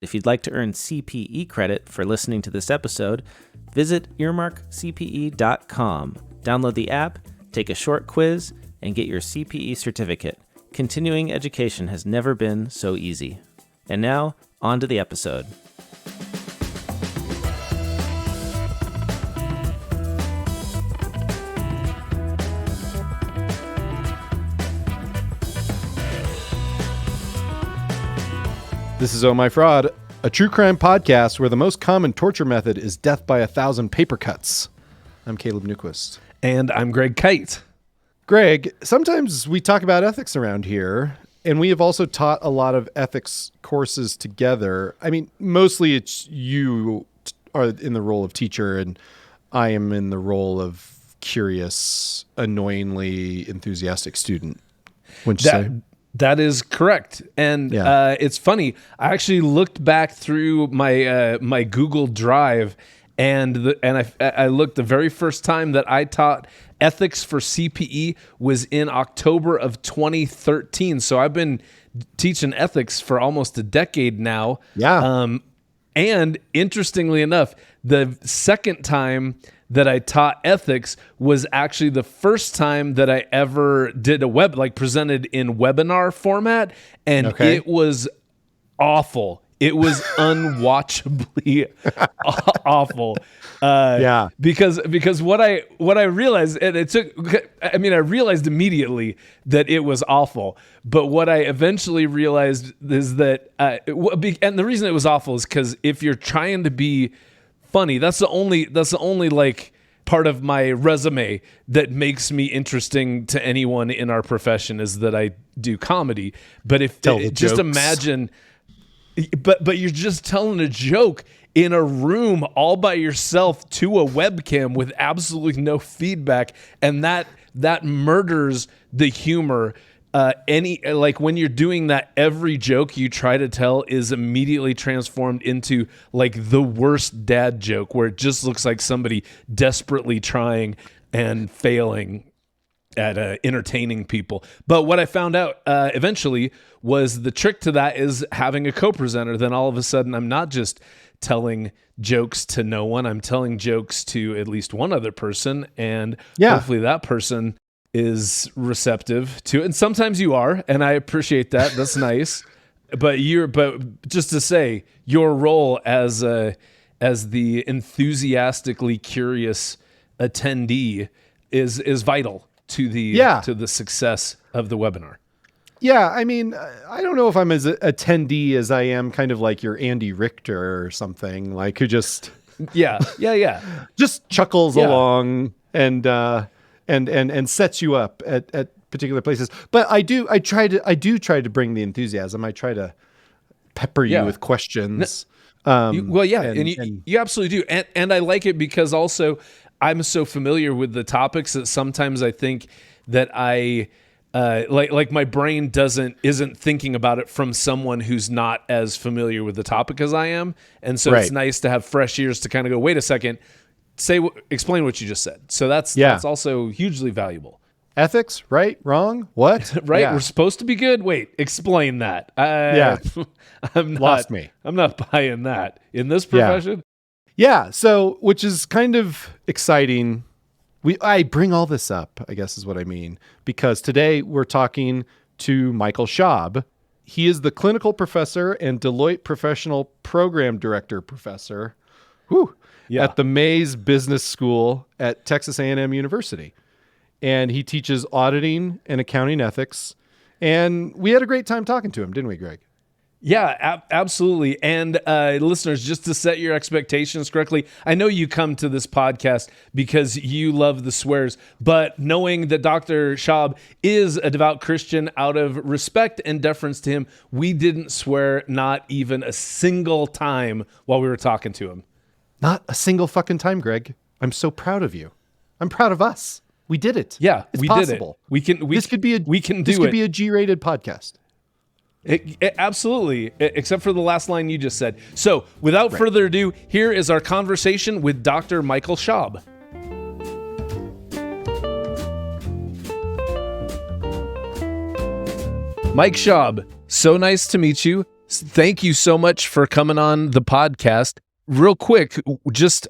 If you'd like to earn CPE credit for listening to this episode, visit earmarkcpe.com. Download the app, take a short quiz, and get your CPE certificate. Continuing education has never been so easy. And now, on to the episode. This is Oh My Fraud, a true crime podcast where the most common torture method is death by 1,000 paper cuts. I'm Caleb Newquist. And I'm Greg Kyte. Greg, sometimes we talk about ethics around here, and we have also taught a lot of ethics courses together. I mean, mostly it's you are in the role of teacher, and I am in the role of curious, annoyingly enthusiastic student. Wouldn't you say? That is correct. And it's funny. I actually looked back through my my Google Drive, and I looked the very first time that I taught ethics for CPE was in October of 2013. So I've been teaching ethics for almost a decade now. Yeah. And interestingly enough, the second time that I taught ethics was actually the first time that I ever did presented in webinar format, and It was awful. It was unwatchably awful. Because what I realized, and I realized immediately that it was awful. But what I eventually realized is that, and the reason it was awful is because if you're trying to be funny, that's the only like part of my resume that makes me interesting to anyone in our profession is that I do comedy. But imagine, but you're just telling a joke in a room all by yourself to a webcam with absolutely no feedback, and that murders the humor. When you're doing that, every joke you try to tell is immediately transformed into like the worst dad joke where it just looks like somebody desperately trying and failing at entertaining people. But what I found out eventually was the trick to that is having a co-presenter. Then all of a sudden I'm not just telling jokes to no one, I'm telling jokes to at least one other person, and hopefully that person is receptive to it. And sometimes you are, and I appreciate that. That's nice. But just to say, your role as the enthusiastically curious attendee is vital to the success of the webinar. Yeah, I mean, I don't know if I'm as attendee as I am kind of like your Andy Richter or something, like who just just chuckles along and sets you up at particular places. But I do try to bring the enthusiasm. I try to pepper you with questions. You absolutely do. And I like it because also I'm so familiar with the topics that sometimes I think that I like my brain isn't thinking about it from someone who's not as familiar with the topic as I am. And so It's nice to have fresh ears to kind of go, wait a second, explain what you just said. So that's also hugely valuable. Ethics, right? Wrong? What? Right? Yeah. We're supposed to be good? Wait, explain that. Lost me. I'm not buying that in this profession. Yeah. So, which is kind of exciting. I bring all this up, I guess is what I mean, because today we're talking to Michael Shaub. He is the clinical professor and Deloitte professional program director professor. At the Mays Business School at Texas A&M University. And he teaches auditing and accounting ethics. And we had a great time talking to him, didn't we, Greg? Yeah, absolutely. And listeners, just to set your expectations correctly, I know you come to this podcast because you love the swears, but knowing that Dr. Shaub is a devout Christian, out of respect and deference to him, we didn't swear not even a single time while we were talking to him. Not a single fucking time, Greg. I'm so proud of you. I'm proud of us. We did it. Yeah, it's possible. Did it. This could be a G-rated podcast. Absolutely, except for the last line you just said. So, without further ado, here is our conversation with Dr. Michael Shaub. Mike Shaub, so nice to meet you. Thank you so much for coming on the podcast. Real quick,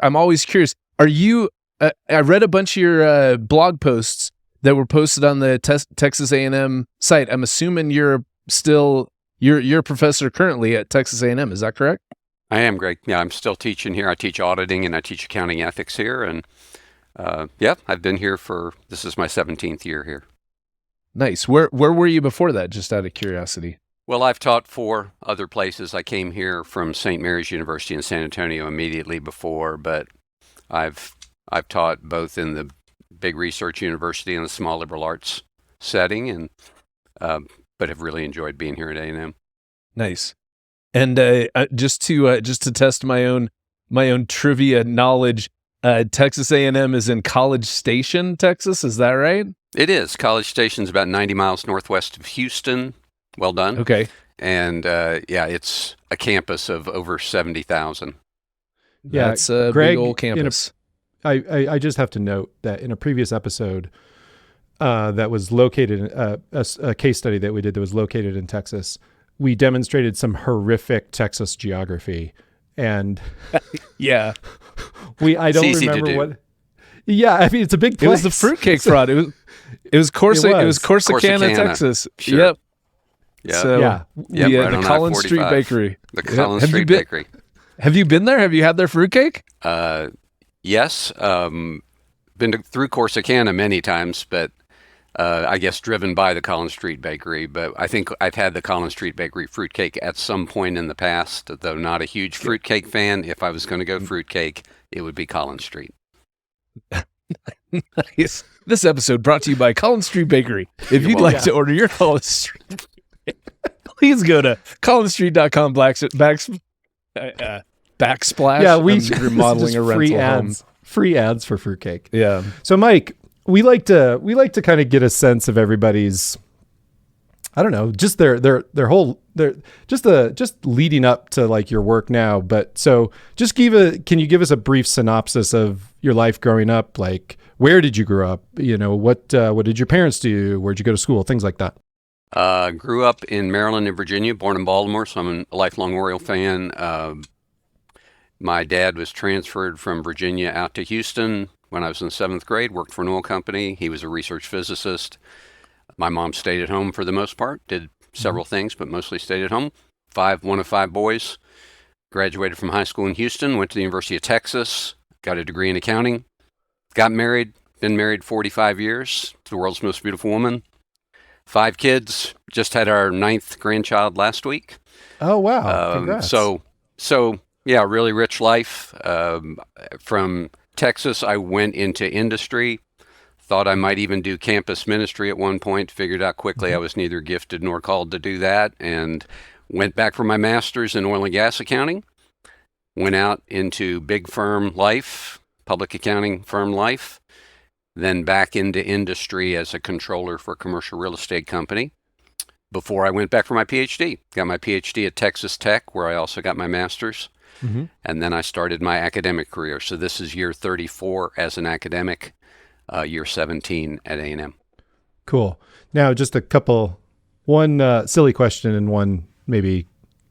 I'm always curious. Are you? I read a bunch of your blog posts that were posted on the Texas A&M site. I'm assuming you're a professor currently at Texas A&M. Is that correct? I am, Greg. Yeah, I'm still teaching here. I teach auditing and I teach accounting ethics here. And I've been here this is my 17th year here. Nice. Where were you before that, just out of curiosity? Well, I've taught 4 other places. I came here from St. Mary's University in San Antonio immediately before, but I've taught both in the big research university and the small liberal arts setting, and but have really enjoyed being here at A&M. Nice. And just to test my own trivia knowledge, Texas A&M is in College Station, Texas. Is that right? It is. College Station's about 90 miles northwest of Houston. Well done. Okay. And it's a campus of over 70,000. Yeah, that's a Greg, big old campus. I just have to note that in a previous episode that was located, a case study that we did that was located in Texas, we demonstrated some horrific Texas geography. And yeah, I don't remember what. Yeah, I mean, it's a big place. It was the fruitcake fraud. It was Corsicana, Texas. Sure. Yep. Yeah. So, right the Collins Street Bakery. The Collins Street Bakery. Have you been there? Have you had their fruitcake? Yes. Been through Corsicana many times, but I guess driven by the Collins Street Bakery. But I think I've had the Collins Street Bakery fruitcake at some point in the past, though not a huge fruitcake fan. If I was going to go fruitcake, it would be Collins Street. Nice. This episode brought to you by Collins Street Bakery. If you'd like to order your Collins Street, please go to collinsstreet.com backsplash. Yeah, we remodeling a rental home. Free ads for fruitcake. Yeah. So, Mike, we like to kind of get a sense of everybody's, I don't know, just their whole just leading up to like your work now. But so just can you give us a brief synopsis of your life growing up? Like, where did you grow up? You know, what did your parents do? Where'd you go to school? Things like that. Grew up in Maryland and Virginia, born in Baltimore, so I'm a lifelong Oriole fan. My dad was transferred from Virginia out to Houston when I was in 7th grade, worked for an oil company. He was a research physicist. My mom stayed at home for the most part, did several things, but mostly stayed at home. One of 5 boys. Graduated from high school in Houston, went to the University of Texas, got a degree in accounting, got married, been married 45 years to the world's most beautiful woman. 5 kids, just had our 9th grandchild last week. Oh, wow. Congrats. So yeah, really rich life. From Texas, I went into industry. Thought I might even do campus ministry at one point. Figured out quickly I was neither gifted nor called to do that, and went back for my master's in oil and gas accounting. Went out into big firm life, public accounting firm life. Then back into industry as a controller for a commercial real estate company before I went back for my PhD. Got my PhD at Texas Tech, where I also got my master's. Mm-hmm. And then I started my academic career. So this is year 34 as an academic, year 17 at A&M. Cool. Now, just one silly question and one maybe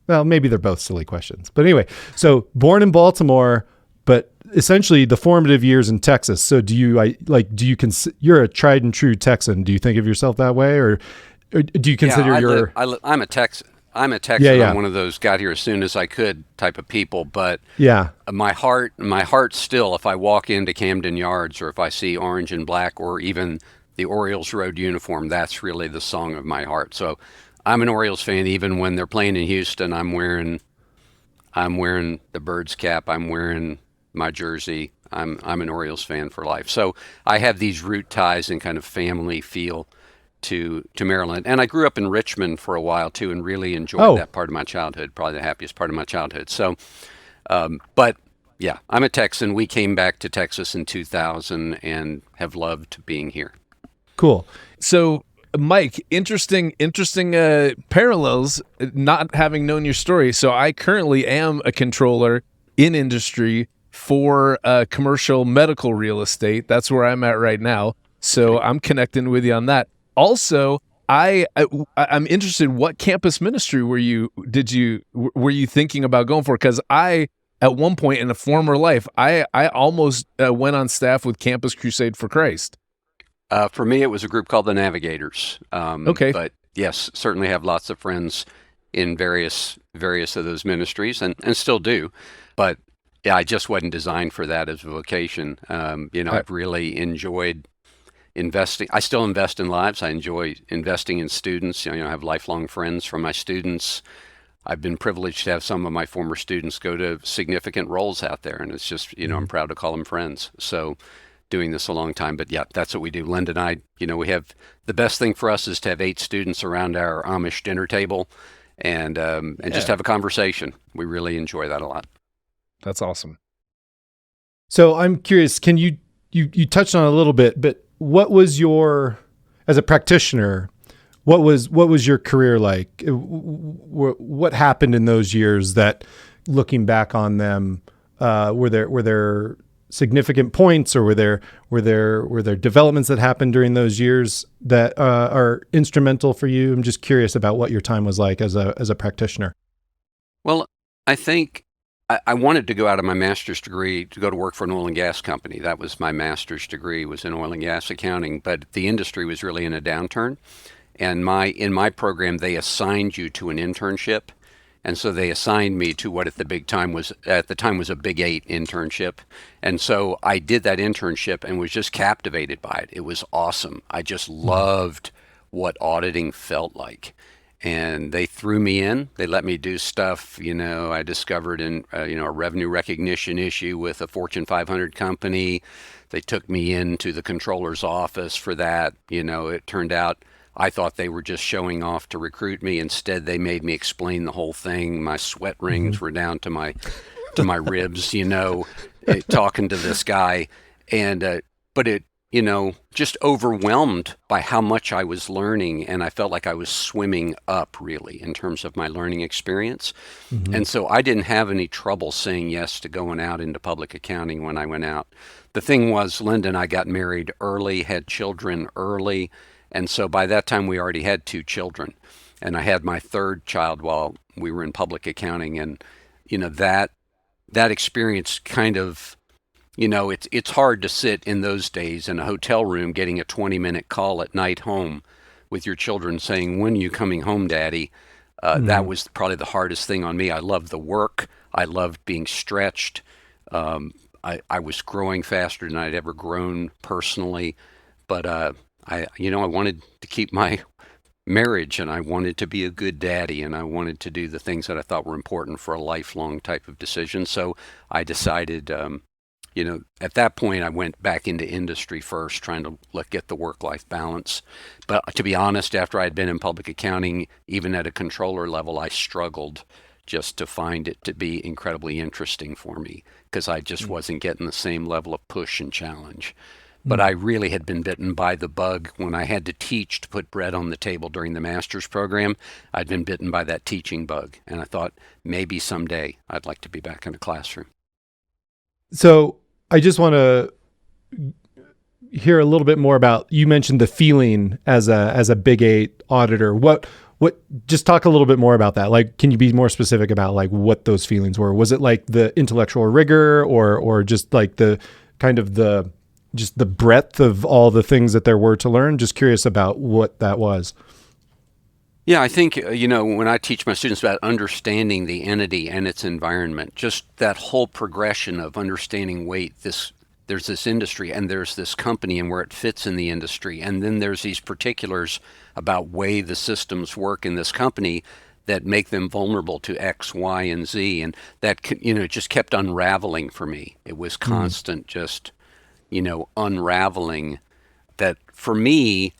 they're both silly questions. But anyway, so born in Baltimore, but essentially the formative years in Texas. So you're a tried and true Texan. Do you think of yourself that way, or do you consider I'm a Texan. I'm one of those got here as soon as I could type of people, but my heart still, if I walk into Camden Yards or if I see orange and black or even the Orioles road uniform, that's really the song of my heart. So I'm an Orioles fan. Even when they're playing in Houston, I'm wearing the Birds cap. I'm wearing my jersey. I'm an Orioles fan for life. So I have these root ties and kind of family feel to Maryland. And I grew up in Richmond for a while too, and really enjoyed that part of my childhood, probably the happiest part of my childhood. So, but yeah, I'm a Texan. We came back to Texas in 2000 and have loved being here. Cool. So Mike, interesting parallels, not having known your story. So I currently am a controller in industry for commercial medical real estate. That's where I'm at right now. So I'm connecting with you on that. Also, I'm interested. What campus ministry were you thinking about going for? Because at one point in a former life, I almost went on staff with Campus Crusade for Christ. For me, it was a group called the Navigators. Okay. But yes, certainly have lots of friends in various of those ministries and still do. But yeah, I just wasn't designed for that as a vocation. I've really enjoyed investing. I still invest in lives. I enjoy investing in students. I have lifelong friends from my students. I've been privileged to have some of my former students go to significant roles out there, and it's just, I'm proud to call them friends. So doing this a long time, but yeah, that's what we do. Linda and I, we have, the best thing for us is to have 8 students around our Amish dinner table and just have a conversation. We really enjoy that a lot. That's awesome. So I'm curious, can you touched on it a little bit, but what was as a practitioner, what was your career like? What happened in those years that, looking back on them, were there significant points, or were there developments that happened during those years that are instrumental for you? I'm just curious about what your time was like as a practitioner. Well, I think I wanted to go out of my master's degree to go to work for an oil and gas company. That was my master's degree, was in oil and gas accounting, but the industry was really in a downturn. And in my program, they assigned you to an internship. And so they assigned me to what at the time was a Big 8 internship. And so I did that internship and was just captivated by it. It was awesome. I just loved what auditing felt like. And they threw me in. They let me do stuff, I discovered in, a revenue recognition issue with a Fortune 500 company. They took me into the controller's office for that. It turned out I thought they were just showing off to recruit me. Instead, they made me explain the whole thing. My sweat rings were down to my ribs, talking to this guy. And but it, just overwhelmed by how much I was learning, and I felt like I was swimming up really in terms of my learning experience. And so I didn't have any trouble saying yes to going out into public accounting when I went out. The thing was, Linda and I got married early, had children early. And so by that time, we already had 2 children. And I had my 3rd child while we were in public accounting. And, that experience kind of, it's hard to sit in those days in a hotel room getting a 20-minute call at night home with your children saying, "When are you coming home, Daddy?" That was probably the hardest thing on me. I loved the work. I loved being stretched. I was growing faster than I'd ever grown personally. But I wanted to keep my marriage, and I wanted to be a good daddy, and I wanted to do the things that I thought were important for a lifelong type of decision. So I decided, at that point, I went back into industry first, trying to get the work-life balance. But to be honest, after I had been in public accounting, even at a controller level, I struggled just to find it to be incredibly interesting for me, because I just wasn't getting the same level of push and challenge. But I really had been bitten by the bug when I had to teach to put bread on the table during the master's program. I'd been bitten by that teaching bug, and I thought maybe someday I'd like to be back in a classroom. So I just want to hear a little bit more about, you mentioned the feeling as a Big 8 auditor. What just talk a little bit more about that. Like, can you be more specific about like what those feelings were? Was it like the intellectual rigor, or just like the kind of the breadth of all the things that there were to learn? Just curious about what that was. Yeah, I think, when I teach my students about understanding the entity and its environment, just that whole progression of understanding, there's this industry and there's this company and where it fits in the industry. And then there's these particulars about way the systems work in this company that make them vulnerable to X, Y, and Z. And that, it just kept unraveling for me. It was constant, just unraveling that for me,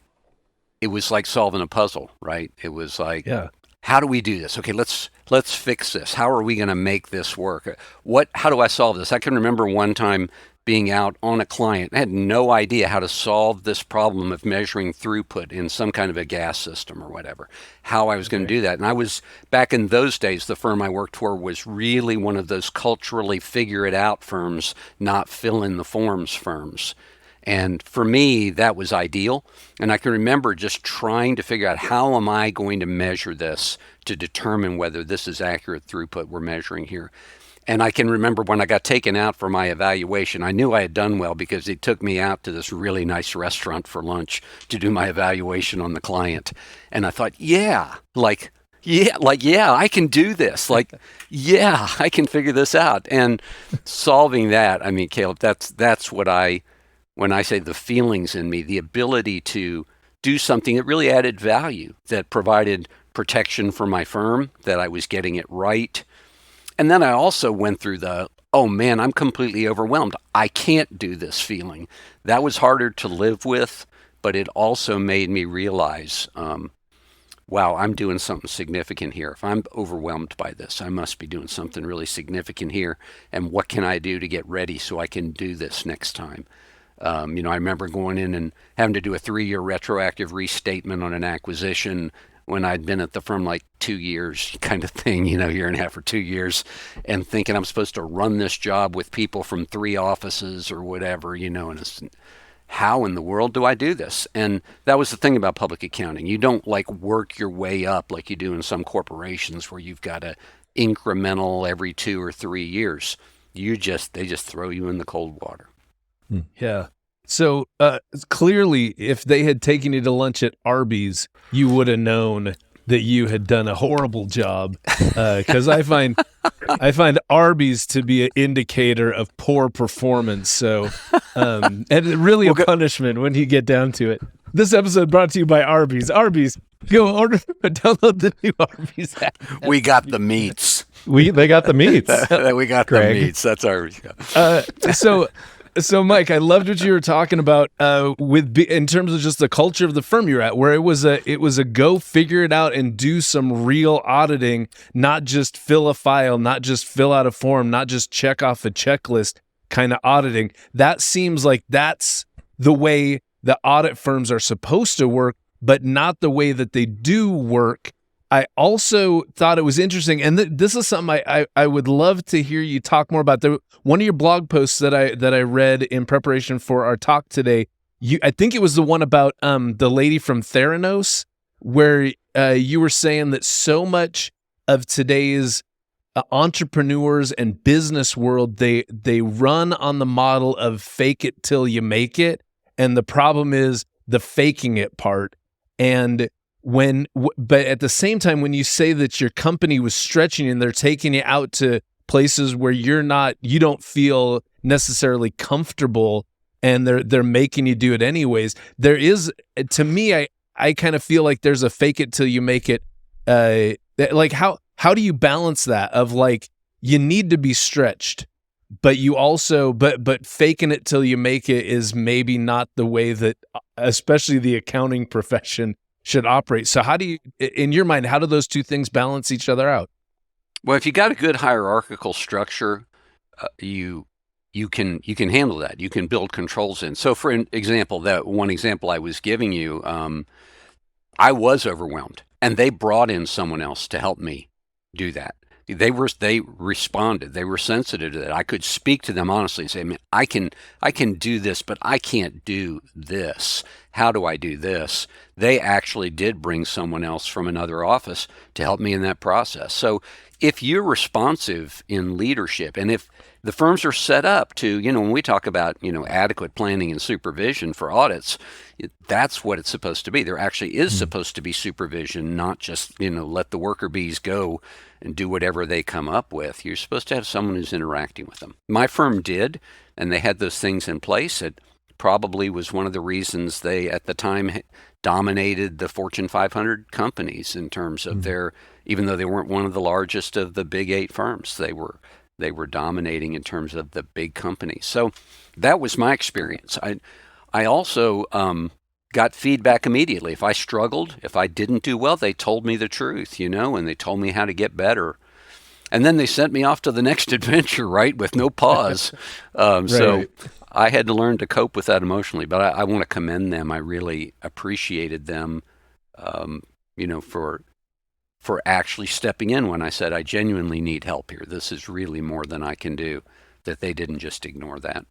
it was like solving a puzzle, right? It was like, how do we do this? Okay, let's fix this. How are we going to make this work? How do I solve this? I can remember one time being out on a client. I had no idea how to solve this problem of measuring throughput in some kind of a gas system or whatever, how I was going to do that. And I was, back in those days, the firm I worked for was really one of those culturally figure it out firms, not fill in the forms firms. And for me, that was ideal. And I can remember just trying to figure out, how am I going to measure this to determine whether this is accurate throughput we're measuring here. And I can remember when I got taken out for my evaluation, I knew I had done well because they took me out to this really nice restaurant for lunch to do my evaluation on the client. And I thought, yeah, I can do this. I can figure this out. And solving that, I mean, Caleb, that's what when I say the feelings in me, the ability to do something that really added value, that provided protection for my firm, that I was getting it right. And then I also went through oh man, I'm completely overwhelmed. I can't do this feeling. That was harder to live with, but it also made me realize, wow, I'm doing something significant here. If I'm overwhelmed by this, I must be doing something really significant here. And what can I do to get ready so I can do this next time? I remember going in and having to do a 3-year retroactive restatement on an acquisition when I'd been at the firm like 2 years kind of thing, year and a half or 2 years, and thinking I'm supposed to run this job with people from 3 offices or whatever, and it's, how in the world do I do this? And that was the thing about public accounting. You don't work your way up like you do in some corporations where you've got a incremental every 2 or 3 years. They just throw you in the cold water. Yeah. So clearly, if they had taken you to lunch at Arby's, you would have known that you had done a horrible job. Because I find Arby's to be an indicator of poor performance. So, and really a punishment when you get down to it. This episode brought to you by Arby's. Arby's, go download the new Arby's app. We got the meats. They got the meats. We got Greg. The meats. That's Arby's. So Mike, I loved what you were talking about in terms of just the culture of the firm you're at, where it was a go figure it out and do some real auditing, not just fill a file, not just fill out a form, not just check off a checklist kind of auditing. That seems like that's the way the audit firms are supposed to work, but not the way that they do work. I also thought it was interesting, and this is something I would love to hear you talk more about. One of your blog posts that I read in preparation for our talk today, I think it was the one about the lady from Theranos, where you were saying that so much of today's entrepreneurs and business world, they run on the model of fake it till you make it, and the problem is the faking it part. And but at the same time, when you say that your company was stretching and they're taking you out to places where you don't feel necessarily comfortable, and they're making you do it anyways, there is, to me, I kind of feel like there's a fake it till you make it. How do you balance that of you need to be stretched, but you also but faking it till you make it is maybe not the way that especially the accounting profession should operate. So how do you, in your mind, how do those two things balance each other out? Well, if you got a good hierarchical structure, you can handle that. You can build controls in. So for example, that one example I was giving you, I was overwhelmed, and they brought in someone else to help me do that. They responded. They were sensitive to that. I could speak to them honestly and say, man, I can do this, but I can't do this. How do I do this? They actually did bring someone else from another office to help me in that process. So if you're responsive in leadership, and if the firms are set up to, when we talk about, adequate planning and supervision for audits, that's what it's supposed to be. There actually is supposed to be supervision, not just, let the worker bees go and do whatever they come up with. You're supposed to have someone who's interacting with them. My firm did, and they had those things in place. It probably was one of the reasons they, at the time, dominated the Fortune 500 companies in terms of even though they weren't one of the largest of the big 8 firms, they were dominating in terms of the big companies. So that was my experience. I also got feedback immediately. If I struggled, if I didn't do well, they told me the truth, and they told me how to get better. And then they sent me off to the next adventure, right, with no pause. Right. So I had to learn to cope with that emotionally. But I want to commend them. I really appreciated them, for actually stepping in when I said, I genuinely need help here. This is really more than I can do, that they didn't just ignore that.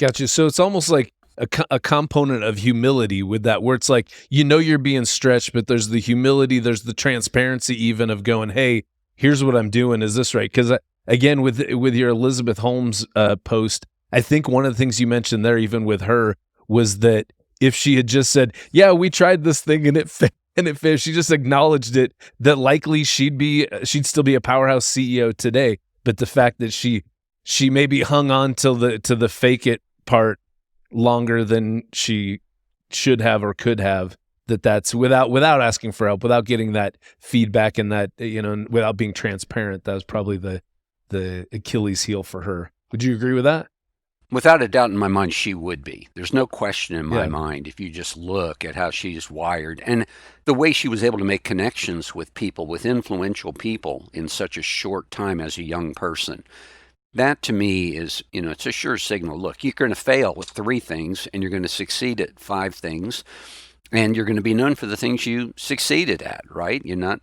Gotcha. So it's almost like a component of humility with that, where it's like, you're being stretched, but there's the humility, there's the transparency even of going, hey, here's what I'm doing. Is this right? Because again, with your Elizabeth Holmes post, I think one of the things you mentioned there, even with her, was that if she had just said, yeah, we tried this thing and it failed, she just acknowledged it, that likely she'd still be a powerhouse CEO today. But the fact that she maybe hung on to the fake it part longer than she should have or could have, that's without asking for help, without getting that feedback, and that, and without being transparent, that was probably the Achilles heel for her. Would you agree with that? Without a doubt in my mind, she would be. There's no question in my mind if you just look at how she's wired and the way she was able to make connections with people, with influential people in such a short time as a young person. That to me is, it's a sure signal. Look, you're going to fail with 3 things and you're going to succeed at 5 things, and you're going to be known for the things you succeeded at, right? You're not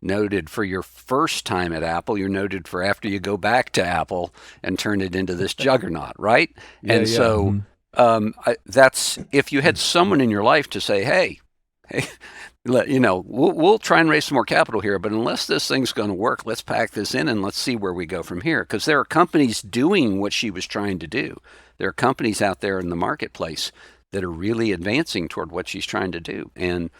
noted for your first time at Apple. You're noted for after you go back to Apple and turn it into this juggernaut, right? So that's, if you had someone in your life to say, hey, we'll try and raise some more capital here, but unless this thing's going to work, let's pack this in and let's see where we go from here. Because there are companies doing what she was trying to do. There are companies out there in the marketplace that are really advancing toward what she's trying to do. And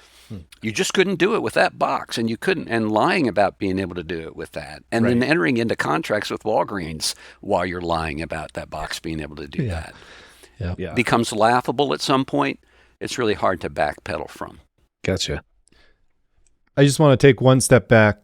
you just couldn't do it with that box, and you couldn't, and lying about being able to do it with that, and then entering into contracts with Walgreens while you're lying about that box being able to do that. Becomes laughable at some point. It's really hard to backpedal from. Gotcha. I just want to take one step back.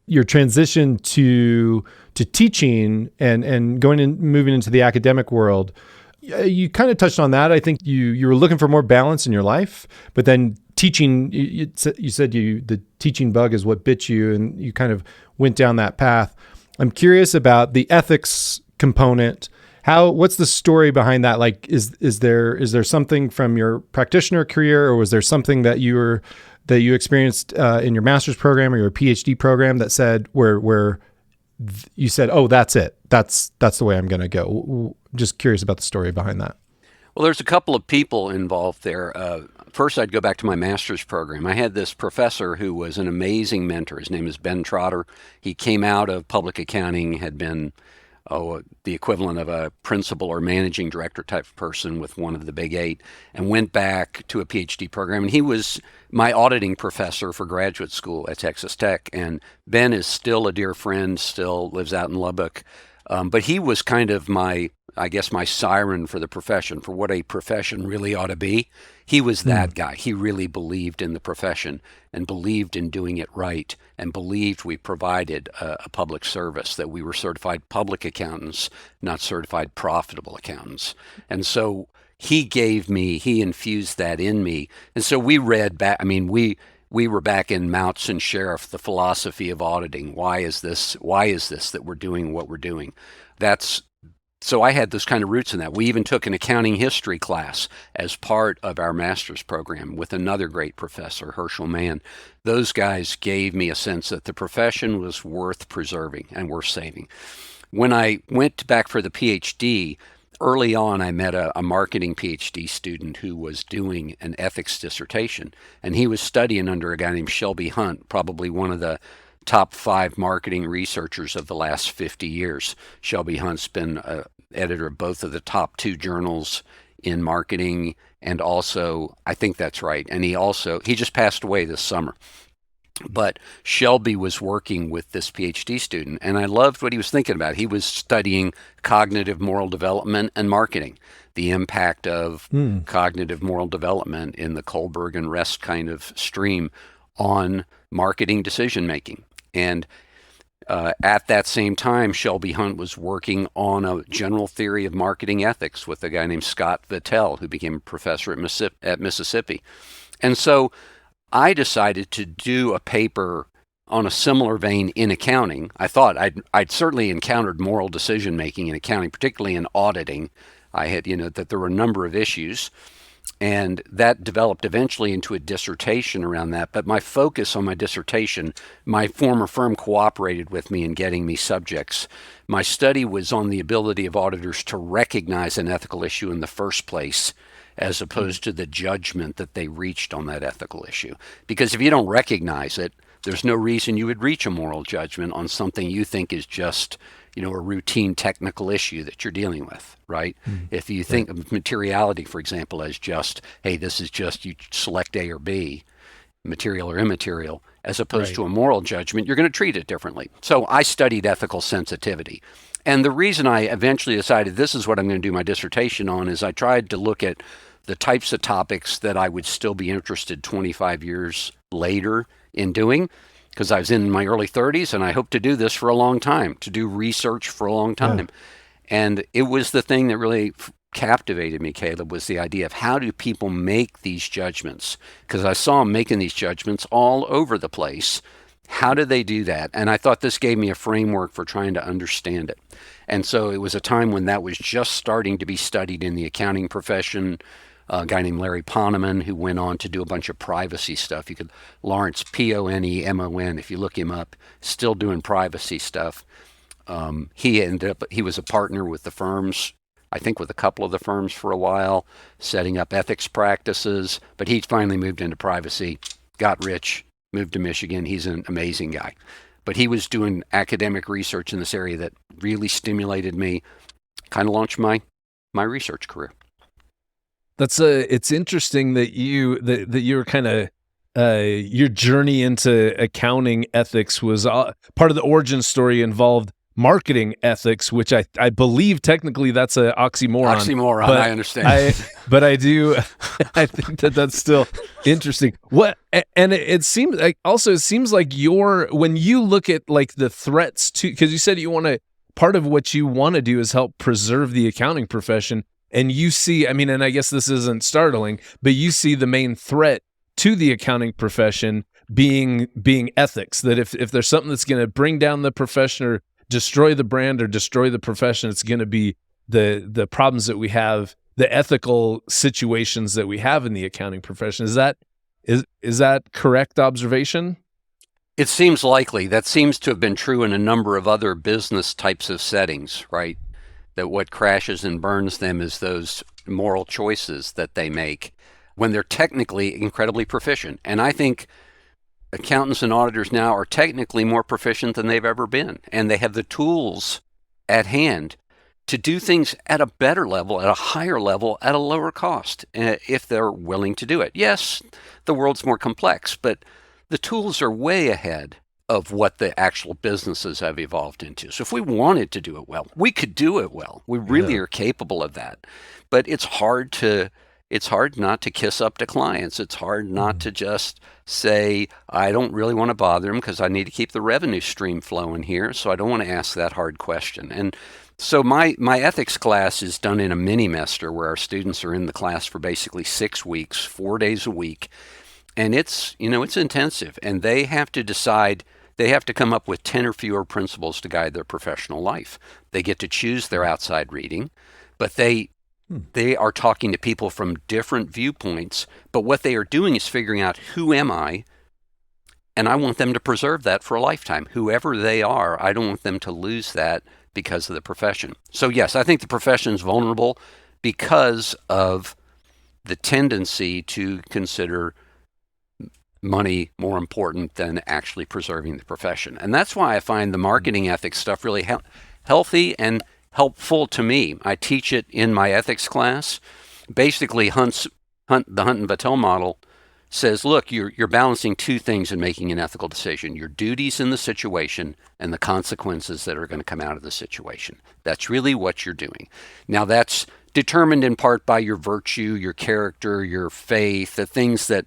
Your transition to teaching and going and moving into the academic world, you kind of touched on that. I think you were looking for more balance in your life, but then teaching, you said the teaching bug is what bit you, and you kind of went down that path. I'm curious about the ethics component. What's the story behind that? Like, is there something from your practitioner career, or was there something that you experienced in your master's program or your PhD program that said where you said, oh, that's it. That's the way I'm going to go. Just curious about the story behind that. Well, there's a couple of people involved there. First, I'd go back to my master's program. I had this professor who was an amazing mentor. His name is Ben Trotter. He came out of public accounting, had been the equivalent of a principal or managing director type of person with one of the big 8, and went back to a PhD program. And he was my auditing professor for graduate school at Texas Tech. And Ben is still a dear friend, still lives out in Lubbock. But he was kind of my siren for the profession, for what a profession really ought to be. He was that guy. He really believed in the profession and believed in doing it right, and believed we provided a public service, that we were certified public accountants, not certified profitable accountants. And so he infused that in me. And so we read back, we were back in Mounts and Sheriff, the philosophy of auditing. Why is this that we're doing what we're doing? So I had those kind of roots in that. We even took an accounting history class as part of our master's program with another great professor, Herschel Mann. Those guys gave me a sense that the profession was worth preserving and worth saving. When I went back for the PhD, early on I met a marketing PhD student who was doing an ethics dissertation, and he was studying under a guy named Shelby Hunt, probably one of the top 5 marketing researchers of the last 50 years. Shelby Hunt's been editor of both of the top 2 journals in marketing, and also, I think that's right, and he just passed away this summer. But Shelby was working with this PhD student, and I loved what he was thinking about. He was studying cognitive moral development and marketing, the impact of cognitive moral development in the Kohlberg and Rest kind of stream on marketing decision making. And at that same time, Shelby Hunt was working on a general theory of marketing ethics with a guy named Scott Vettel, who became a professor at Mississippi. And so I decided to do a paper on a similar vein in accounting. I thought I'd certainly encountered moral decision making in accounting, particularly in auditing. I had, that there were a number of issues. And that developed eventually into a dissertation around that. But my focus on my dissertation, my former firm cooperated with me in getting me subjects. My study was on the ability of auditors to recognize an ethical issue in the first place, as opposed to the judgment that they reached on that ethical issue. Because if you don't recognize it, there's no reason you would reach a moral judgment on something you think is just, a routine technical issue that you're dealing with, right? If you think of materiality, for example, as just, hey, this is just you select A or B, material or immaterial, as opposed to a moral judgment, you're going to treat it differently. So I studied ethical sensitivity. And the reason I eventually decided this is what I'm going to do my dissertation on is I tried to look at the types of topics that I would still be interested 25 years later in doing, because I was in my early 30s and I hope to do this for a long time, to do research for a long time. Yeah. And it was the thing that really captivated me, Caleb, was the idea of how do people make these judgments? Because I saw them making these judgments all over the place. How do they do that? And I thought this gave me a framework for trying to understand it. And so it was a time when that was just starting to be studied in the accounting profession. A guy named Larry Poneman, who went on to do a bunch of privacy stuff. You could, Lawrence, Ponemon, if you look him up, still doing privacy stuff. He was a partner with the firms, I think with a couple of the firms for a while, setting up ethics practices, but he finally moved into privacy, got rich, moved to Michigan. He's an amazing guy. But he was doing academic research in this area that really stimulated me, kind of launched my research career. It's interesting that you were kind of your journey into accounting ethics was part of the origin story involved marketing ethics, which I believe technically that's an oxymoron. Oxymoron, I understand. I think that's still interesting. It seems like when you look at like the threats to, because you said part of what you want to do is help preserve the accounting profession. And you see, and I guess this isn't startling, but you see the main threat to the accounting profession being ethics, that if there's something that's going to bring down the profession or destroy the brand or destroy the profession, it's going to be the problems that we have, the ethical situations that we have in the accounting profession. Is that correct observation? It seems likely. That seems to have been true in a number of other business types of settings, right? That what crashes and burns them is those moral choices that they make when they're technically incredibly proficient. And I think accountants and auditors now are technically more proficient than they've ever been. And they have the tools at hand to do things at a better level, at a higher level, at a lower cost, if they're willing to do it. Yes, the world's more complex, but the tools are way ahead of what the actual businesses have evolved into. So if we wanted to do it well, we could do it well. We really are capable of that. But it's hard not to kiss up to clients. It's hard not to just say, I don't really want to bother them because I need to keep the revenue stream flowing here, so I don't want to ask that hard question. And so my ethics class is done in a mini-mester where our students are in the class for basically 6 weeks, 4 days a week. And it's intensive. And they have to decide, they have to come up with 10 or fewer principles to guide their professional life. They get to choose their outside reading, but they are talking to people from different viewpoints. But what they are doing is figuring out, who am I? And I want them to preserve that for a lifetime. Whoever they are, I don't want them to lose that because of the profession. So yes, I think the profession is vulnerable because of the tendency to consider money more important than actually preserving the profession. And that's why I find the marketing ethics stuff really healthy and helpful to me. I teach it in my ethics class. Basically, the Hunt and Vattel model says, look, you're balancing two things in making an ethical decision: your duties in the situation and the consequences that are going to come out of the situation. That's really what you're doing. Now, that's determined in part by your virtue, your character, your faith, the things that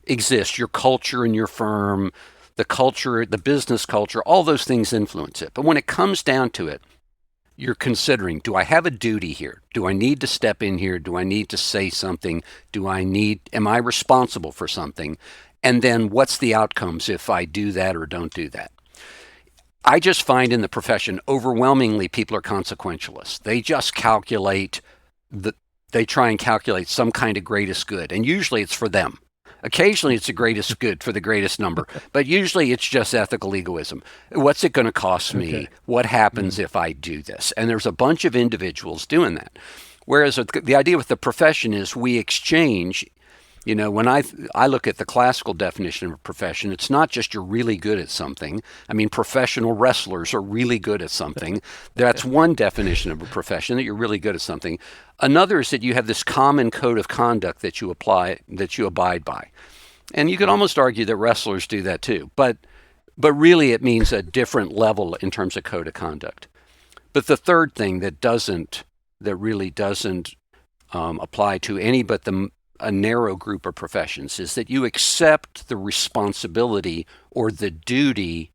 exist, your culture in your firm, the culture, the business culture, all those things influence it. But when it comes down to it, you're considering, do I have a duty here? Do I need to step in here? Do I need to say something? Am I responsible for something? And then what's the outcomes if I do that or don't do that? I just find in the profession, overwhelmingly, people are consequentialists. They just calculate they try and calculate some kind of greatest good, and usually it's for them. Occasionally it's the greatest good for the greatest number, but usually it's just ethical egoism. What's it going to cost me? Okay. What happens if I do this? And there's a bunch of individuals doing that. Whereas the idea with the profession is we exchange. You know, when I look at the classical definition of a profession, it's not just you're really good at something. I mean, professional wrestlers are really good at something. That's one definition of a profession, that you're really good at something. Another is that you have this common code of conduct that you apply, that you abide by. And you could almost argue that wrestlers do that too. But really it means a different level in terms of code of conduct. But the third thing that really doesn't apply to any but a narrow group of professions is that you accept the responsibility or the duty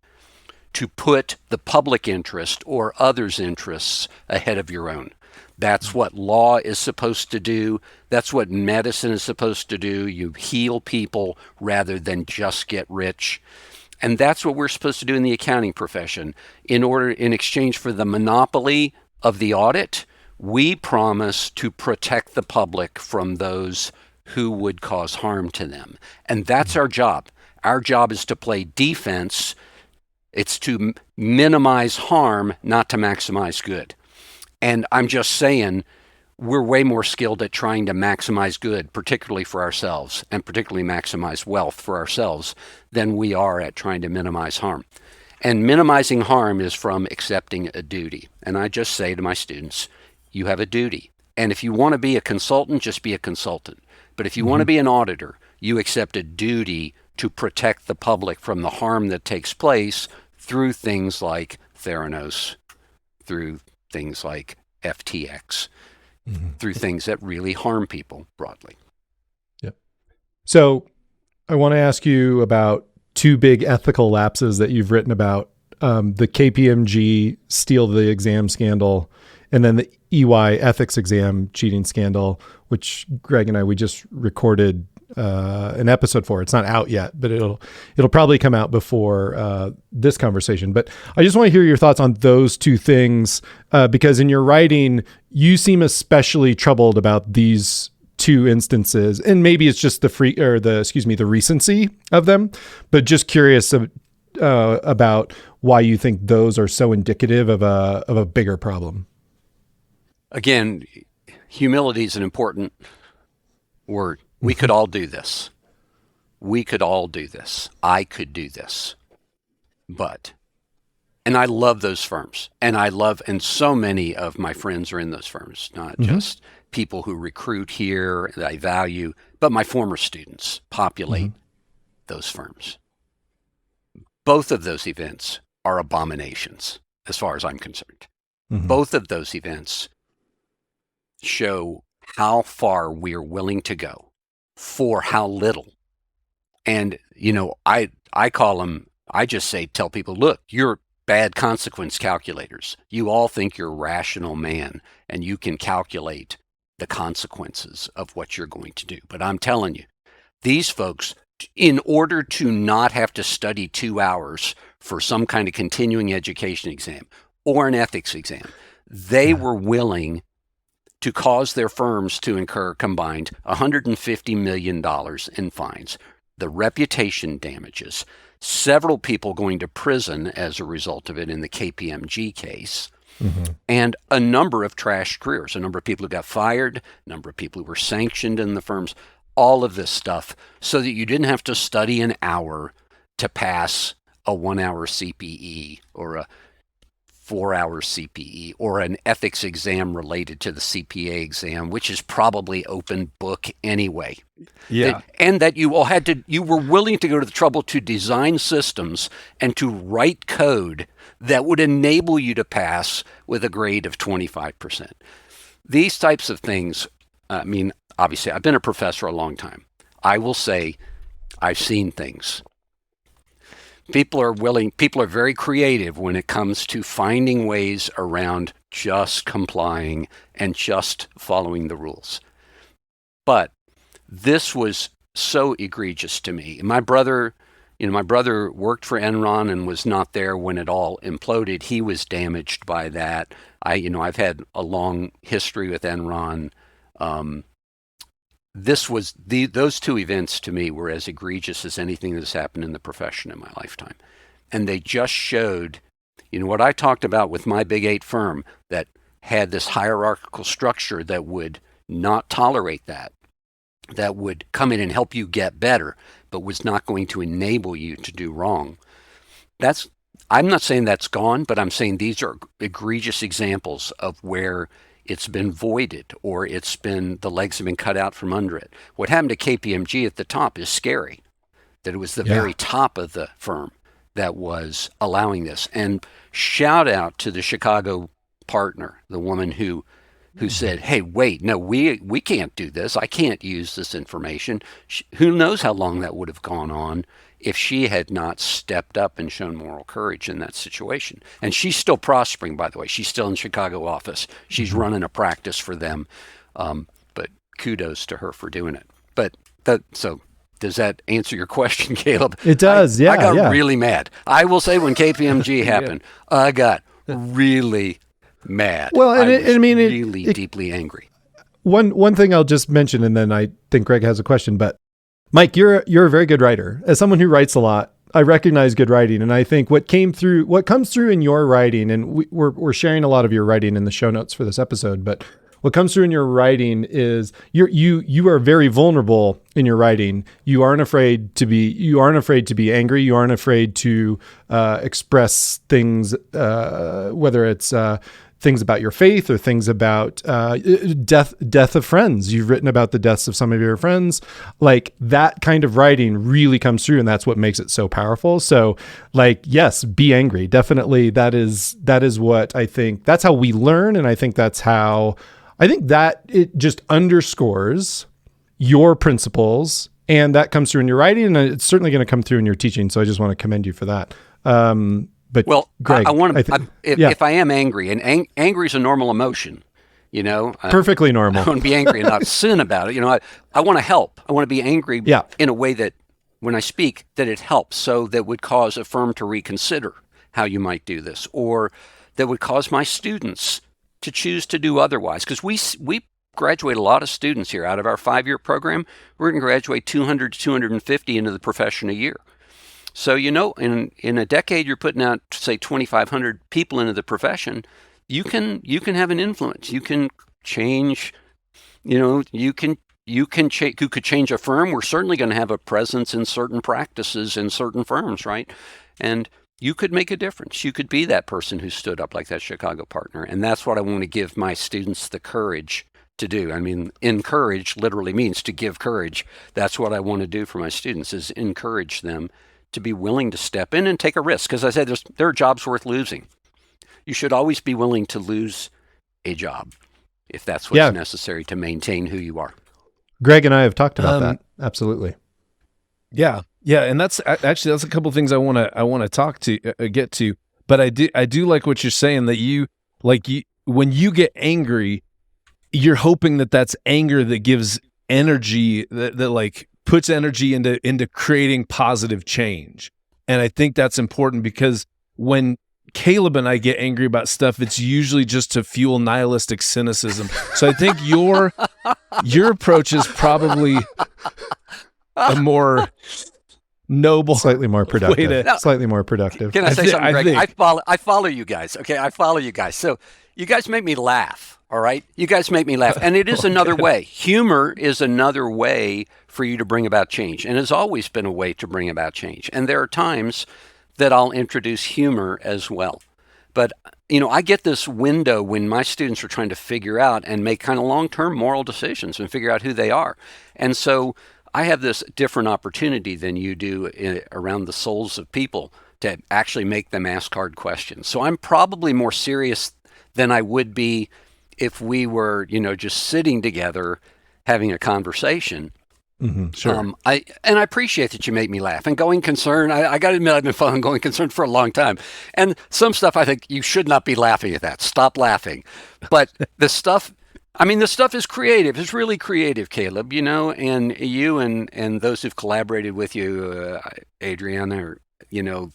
to put the public interest or others' interests ahead of your own. That's what law is supposed to do. That's what medicine is supposed to do. You heal people rather than just get rich. And that's what we're supposed to do in the accounting profession. In exchange for the monopoly of the audit, we promise to protect the public from those who would cause harm to them. And that's our job. Our job is to play defense. It's to minimize harm, not to maximize good. And I'm just saying, we're way more skilled at trying to maximize good, particularly for ourselves, and particularly maximize wealth for ourselves, than we are at trying to minimize harm. And minimizing harm is from accepting a duty. And I just say to my students, you have a duty. And if you want to be a consultant, just be a consultant. But if you want to be an auditor, you accept a duty to protect the public from the harm that takes place through things like Theranos, through things like FTX, through things that really harm people broadly. Yep. So I want to ask you about two big ethical lapses that you've written about, the KPMG steal the exam scandal, and then the EY ethics exam cheating scandal, which Greg and we just recorded an episode for. It's not out yet, but it'll probably come out before this conversation. But I just want to hear your thoughts on those two things, because in your writing, you seem especially troubled about these two instances, and maybe it's just the recency of them, but just curious about why you think those are so indicative of a bigger problem. Again, humility is an important word. We could all do this. We could all do this. I could do this. And I love those firms. And so many of my friends are in those firms, not just people who recruit here that I value, but my former students populate those firms. Both of those events are abominations, as far as I'm concerned. Both of those events show how far we're willing to go for how little. And, I tell people, look, you're bad consequence calculators. You all think you're a rational man and you can calculate the consequences of what you're going to do. But I'm telling you, these folks, in order to not have to study 2 hours for some kind of continuing education exam or an ethics exam, they were willing to cause their firms to incur combined $150 million in fines, the reputation damages, several people going to prison as a result of it in the KPMG case, and a number of trashed careers, a number of people who got fired, a number of people who were sanctioned in the firms, all of this stuff, so that you didn't have to study an hour to pass a 1-hour CPE or a 4-hour CPE or an ethics exam related to the CPA exam, which is probably open book anyway. Yeah. And that you were willing to go to the trouble to design systems and to write code that would enable you to pass with a grade of 25%. These types of things, obviously, I've been a professor a long time. I will say I've seen things. People are very creative when it comes to finding ways around just complying and just following the rules. But this was so egregious to me. My brother worked for Enron and was not there when it all imploded. He was damaged by that. I've had a long history with Enron. Those two events to me were as egregious as anything that's happened in the profession in my lifetime. And they just showed, what I talked about with my Big 8 firm that had this hierarchical structure that would not tolerate that would come in and help you get better, but was not going to enable you to do wrong. I'm not saying that's gone, but I'm saying these are egregious examples of where it's been voided or the legs have been cut out from under it. What happened to KPMG at the top is scary, that it was the very top of the firm that was allowing this. And shout out to the Chicago partner, the woman who said, hey, wait, no, we can't do this. I can't use this information. Who knows how long that would have gone on if she had not stepped up and shown moral courage in that situation. And she's still prospering, by the way. She's still in Chicago office. She's running a practice for them. But kudos to her for doing it. So does that answer your question, Caleb? It does, I got really mad. I will say when KPMG happened, I got really mad. Well, and I was deeply angry. One thing I'll just mention, and then I think Greg has a question, but Mike, you're a very good writer. As someone who writes a lot, I recognize good writing, and I think what comes through in your writing, and we're sharing a lot of your writing in the show notes for this episode, but what comes through in your writing is you are very vulnerable in your writing. You aren't afraid to be angry. You aren't afraid to express things, whether it's things about your faith or things about death of friends. You've written about the deaths of some of your friends. Like, that kind of writing really comes through, and that's what makes it so powerful. So, like, yes, be angry. Definitely, that is what I think. That's how we learn, and I think that it just underscores your principles, and that comes through in your writing, and it's certainly going to come through in your teaching. So I just want to commend you for that. But Greg, if I am angry, and angry is a normal emotion, perfectly normal. I want to be angry and not sin about it. I want to help. I want to be angry in a way that when I speak, that it helps. So that would cause a firm to reconsider how you might do this, or that would cause my students to choose to do otherwise. Because we graduate a lot of students here out of our 5-year program. We're going to graduate 200 to 250 into the profession a year. So, in a decade, you're putting out, say, 2,500 people into the profession. You can have an influence. You can change, you could change a firm. We're certainly going to have a presence in certain practices in certain firms, right? And you could make a difference. You could be that person who stood up like that Chicago partner. And that's what I want to give my students the courage to do. I mean, encourage literally means to give courage. That's what I want to do for my students, is encourage them to be willing to step in and take a risk. Because I said, there are jobs worth losing. You should always be willing to lose a job if that's what's necessary to maintain who you are. Greg and I have talked about that. Absolutely. Yeah. And that's a couple of things I want to get to. But I do like what you're saying, that when you get angry, you're hoping that that's anger that gives energy, that like puts energy into creating positive change. And I think that's important, because when Caleb and I get angry about stuff, it's usually just to fuel nihilistic cynicism. So I think your approach is probably a more noble, slightly more productive. Slightly more productive. Can I say something, Greg? I follow you guys. Okay, I follow you guys. So you guys make me laugh. All right, you guys make me laugh, and it is another way. Humor is another way for you to bring about change, and has always been a way to bring about change. And there are times that I'll introduce humor as well. But I get this window when my students are trying to figure out and make kind of long-term moral decisions and figure out who they are, and so I have this different opportunity than you do around the souls of people to actually make them ask hard questions. So I'm probably more serious than I would be if we were, just sitting together having a conversation. Mm-hmm, sure. I appreciate that you make me laugh. And Going Concern, I got to admit, I've been following Going Concern for a long time. And some stuff, I think you should not be laughing at that. Stop laughing. But the stuff is creative. It's really creative, Caleb, and you and those who've collaborated with you, Adriana, or,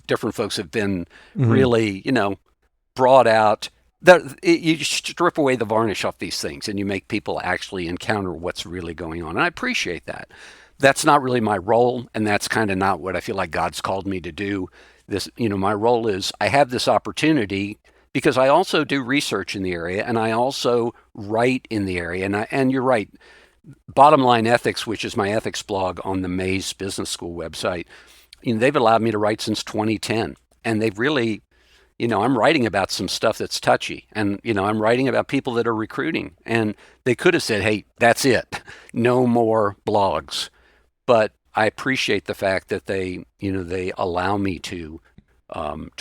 different folks have been really, brought out you strip away the varnish off these things and you make people actually encounter what's really going on. And I appreciate that. That's not really my role, and that's kind of not what I feel like God's called me to do. This, my role is I have this opportunity because I also do research in the area and I also write in the area. And you're right, Bottom Line Ethics, which is my ethics blog on the Mays Business School website, they've allowed me to write since 2010, and they've really, I'm writing about some stuff that's touchy, and I'm writing about people that are recruiting, and they could have said, hey, that's it, no more blogs. But I appreciate the fact that they allow me to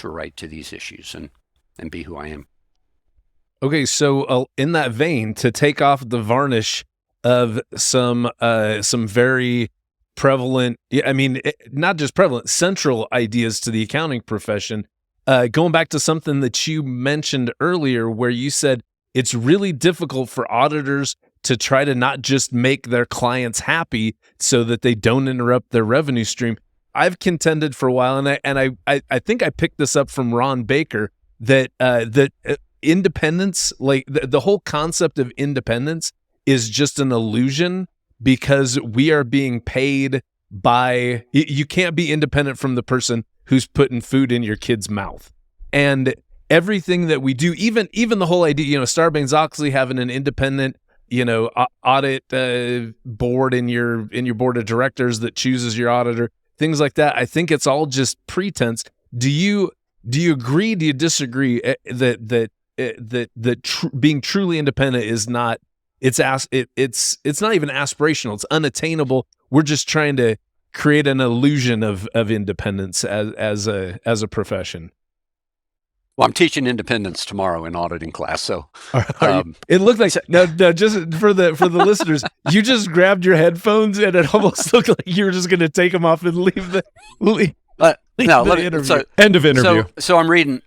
write to these issues and be who I am. Okay, so in that vein, to take off the varnish of some very prevalent, not just prevalent, central ideas to the accounting profession, going back to something that you mentioned earlier, where you said it's really difficult for auditors to try to not just make their clients happy so that they don't interrupt their revenue stream. I've contended for a while, and I think I picked this up from Ron Baker, that independence, like the whole concept of independence, is just an illusion, because we are being paid by, you can't be independent from the person who's putting food in your kid's mouth. And everything that we do, even the whole idea, Sarbanes-Oxley having an independent, audit board in your board of directors that chooses your auditor, things like that, I think it's all just pretense. Do you agree? Do you disagree that being truly independent is not? It's not even aspirational. It's unattainable. We're just trying to create an illusion of independence as a profession. Well, I'm teaching independence tomorrow in auditing class, so it looked like no. Just for the listeners, you just grabbed your headphones and it almost looked like you were just going to take them off and leave the interview. So, end of interview. So I'm reading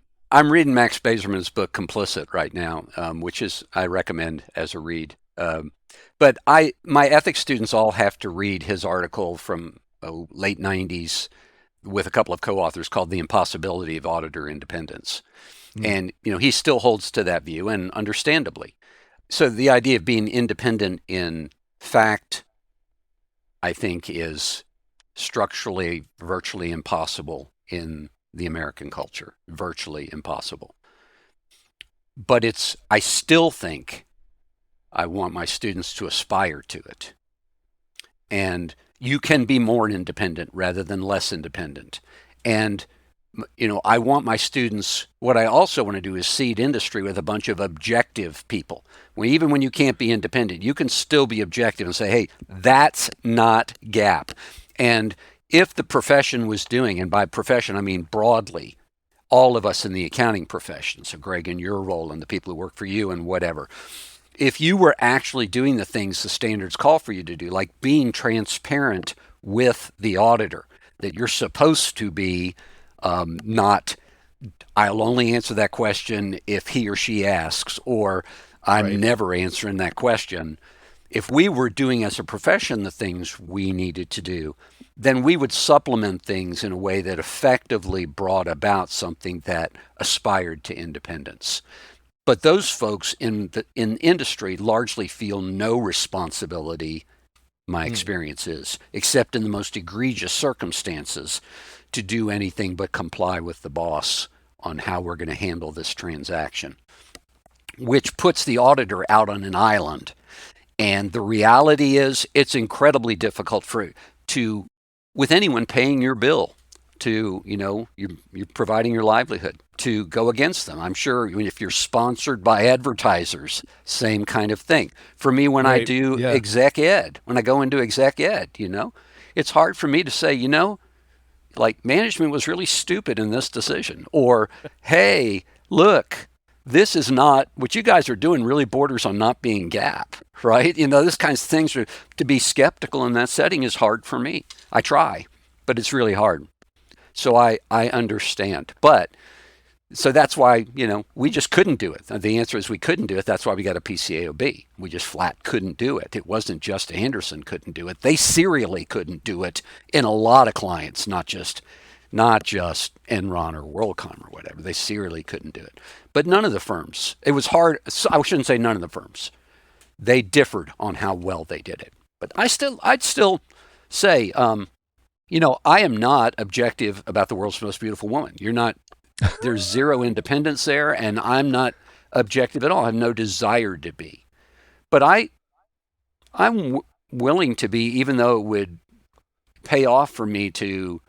Max Bazerman's book Complicit right now, which I recommend as a read. But my ethics students all have to read his article from late 90s with a couple of co-authors called The Impossibility of Auditor Independence. And, he still holds to that view, and understandably. So the idea of being independent in fact, I think, is structurally virtually impossible in the American culture, virtually impossible. But I still think I want my students to aspire to it. And you can be more independent rather than less independent. And, I want my students, what I also want to do is seed industry with a bunch of objective people. Even when you can't be independent, you can still be objective and say, hey, that's not GAAP. And if the profession was doing, and by profession I mean broadly, all of us in the accounting profession, so Greg, in your role and the people who work for you and whatever, if you were actually doing the things the standards call for you to do, like being transparent with the auditor, that you're supposed to be not, I'll only answer that question if he or she asks, or I'm never answering that question. If we were doing as a profession the things we needed to do, then we would supplement things in a way that effectively brought about something that aspired to independence. But those folks in industry largely feel no responsibility, my experience is, except in the most egregious circumstances, to do anything but comply with the boss on how we're going to handle this transaction, which puts the auditor out on an island. And the reality is it's incredibly difficult with anyone paying your bill to, you're providing your livelihood, to go against them. I'm sure if you're sponsored by advertisers, same kind of thing. For me, when I do exec ed, when I go into exec ed, it's hard for me to say, like management was really stupid in this decision, or, hey, look, this is not, what you guys are doing really borders on not being GAAP, right? This kinds of things, to be skeptical in that setting is hard for me. I try, but it's really hard. So I understand. But so that's why, we just couldn't do it. The answer is we couldn't do it. That's why we got a PCAOB. We just flat couldn't do it. It wasn't just Anderson couldn't do it. They serially couldn't do it in a lot of clients, not just not just Enron or WorldCom or whatever. They seriously couldn't do it. But none of the firms, it was hard. I shouldn't say none of the firms. They differed on how well they did it. But I'd still say, I am not objective about the world's most beautiful woman. You're not. There's zero independence there, and I'm not objective at all. I have no desire to be. But I'm willing to be, even though it would pay off for me to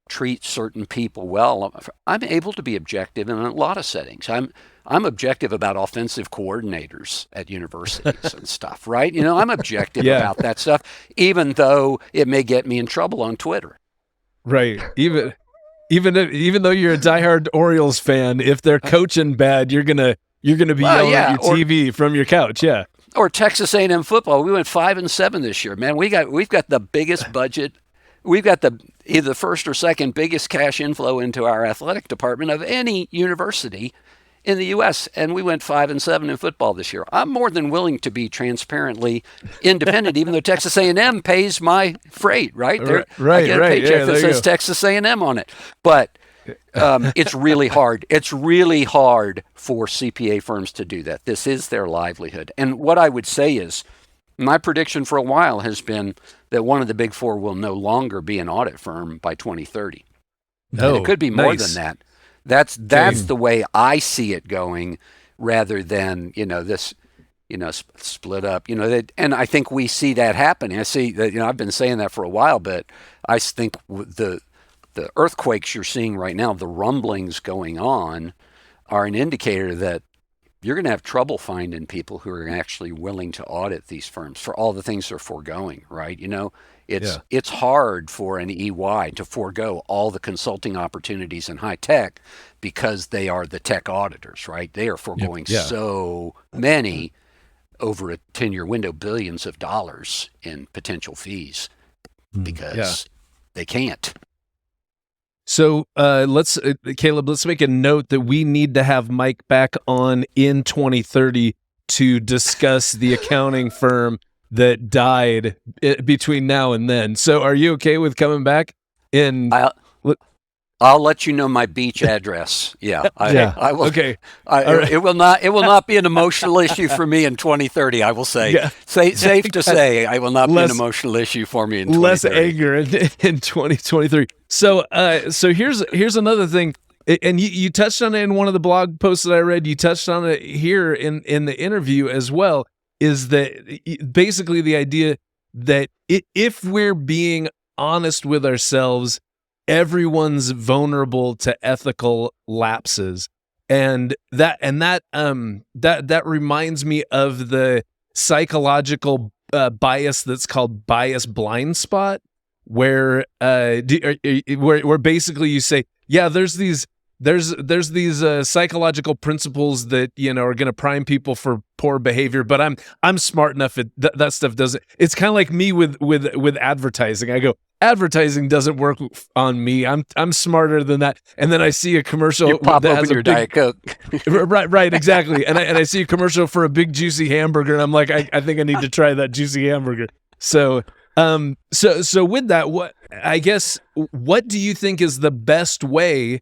treat certain people well. I'm able to be objective in a lot of settings. I'm objective about offensive coordinators at universities and stuff, right? I'm objective about that stuff, even though it may get me in trouble on Twitter. Right. Even though you're a diehard Orioles fan, if they're coaching bad, you're gonna be yelling at your TV from your couch. Yeah. Or Texas A&M football. We went 5-7 this year, man. We've got the biggest budget. We've got either the first or second biggest cash inflow into our athletic department of any university in the U.S., and we went 5-7 in football this year. I'm more than willing to be transparently independent, even though Texas A&M pays my freight, right? Right, I get a paycheck that says Texas A&M on it. But it's really hard. It's really hard for CPA firms to do that. This is their livelihood. And what I would say is, my prediction for a while has been that one of the big four will no longer be an audit firm by 2030. And it could be more than that. That's the way I see it going, rather than this split up. And I think we see that happening. I see that. I've been saying that for a while, but I think the earthquakes you're seeing right now, the rumblings going on, are an indicator that you're going to have trouble finding people who are actually willing to audit these firms for all the things they're foregoing, right? It's hard for an EY to forego all the consulting opportunities in high tech because they are the tech auditors, right? They are foregoing so many over a 10-year window, billions of dollars in potential fees because they can't. So Caleb, let's make a note that we need to have Mike back on in 2030 to discuss the accounting firm that died between now and then. So are you okay with coming back in? I'll let you know my beach address. I will. Okay. Right. It will not be an emotional issue for me in 2030. I will say. Yeah. Safe to say, I will not be an emotional issue for me in 2030. Less anger in 2023. So here's another thing, and you touched on it in one of the blog posts that I read. You touched on it here in the interview as well. Is that basically the idea that if we're being honest with ourselves, everyone's vulnerable to ethical lapses, and that reminds me of the psychological bias that's called bias blind spot, where basically you say, there's these psychological principles that are going to prime people for poor behavior, but I'm smart enough that stuff doesn't. It's kind of like me with advertising. I go, advertising doesn't work on me. I'm smarter than that. And then I see a commercial. You pop open your Diet Coke. right, exactly. And I see a commercial for a big juicy hamburger, and I'm like, I think I need to try that juicy hamburger. So with that, what do you think is the best way,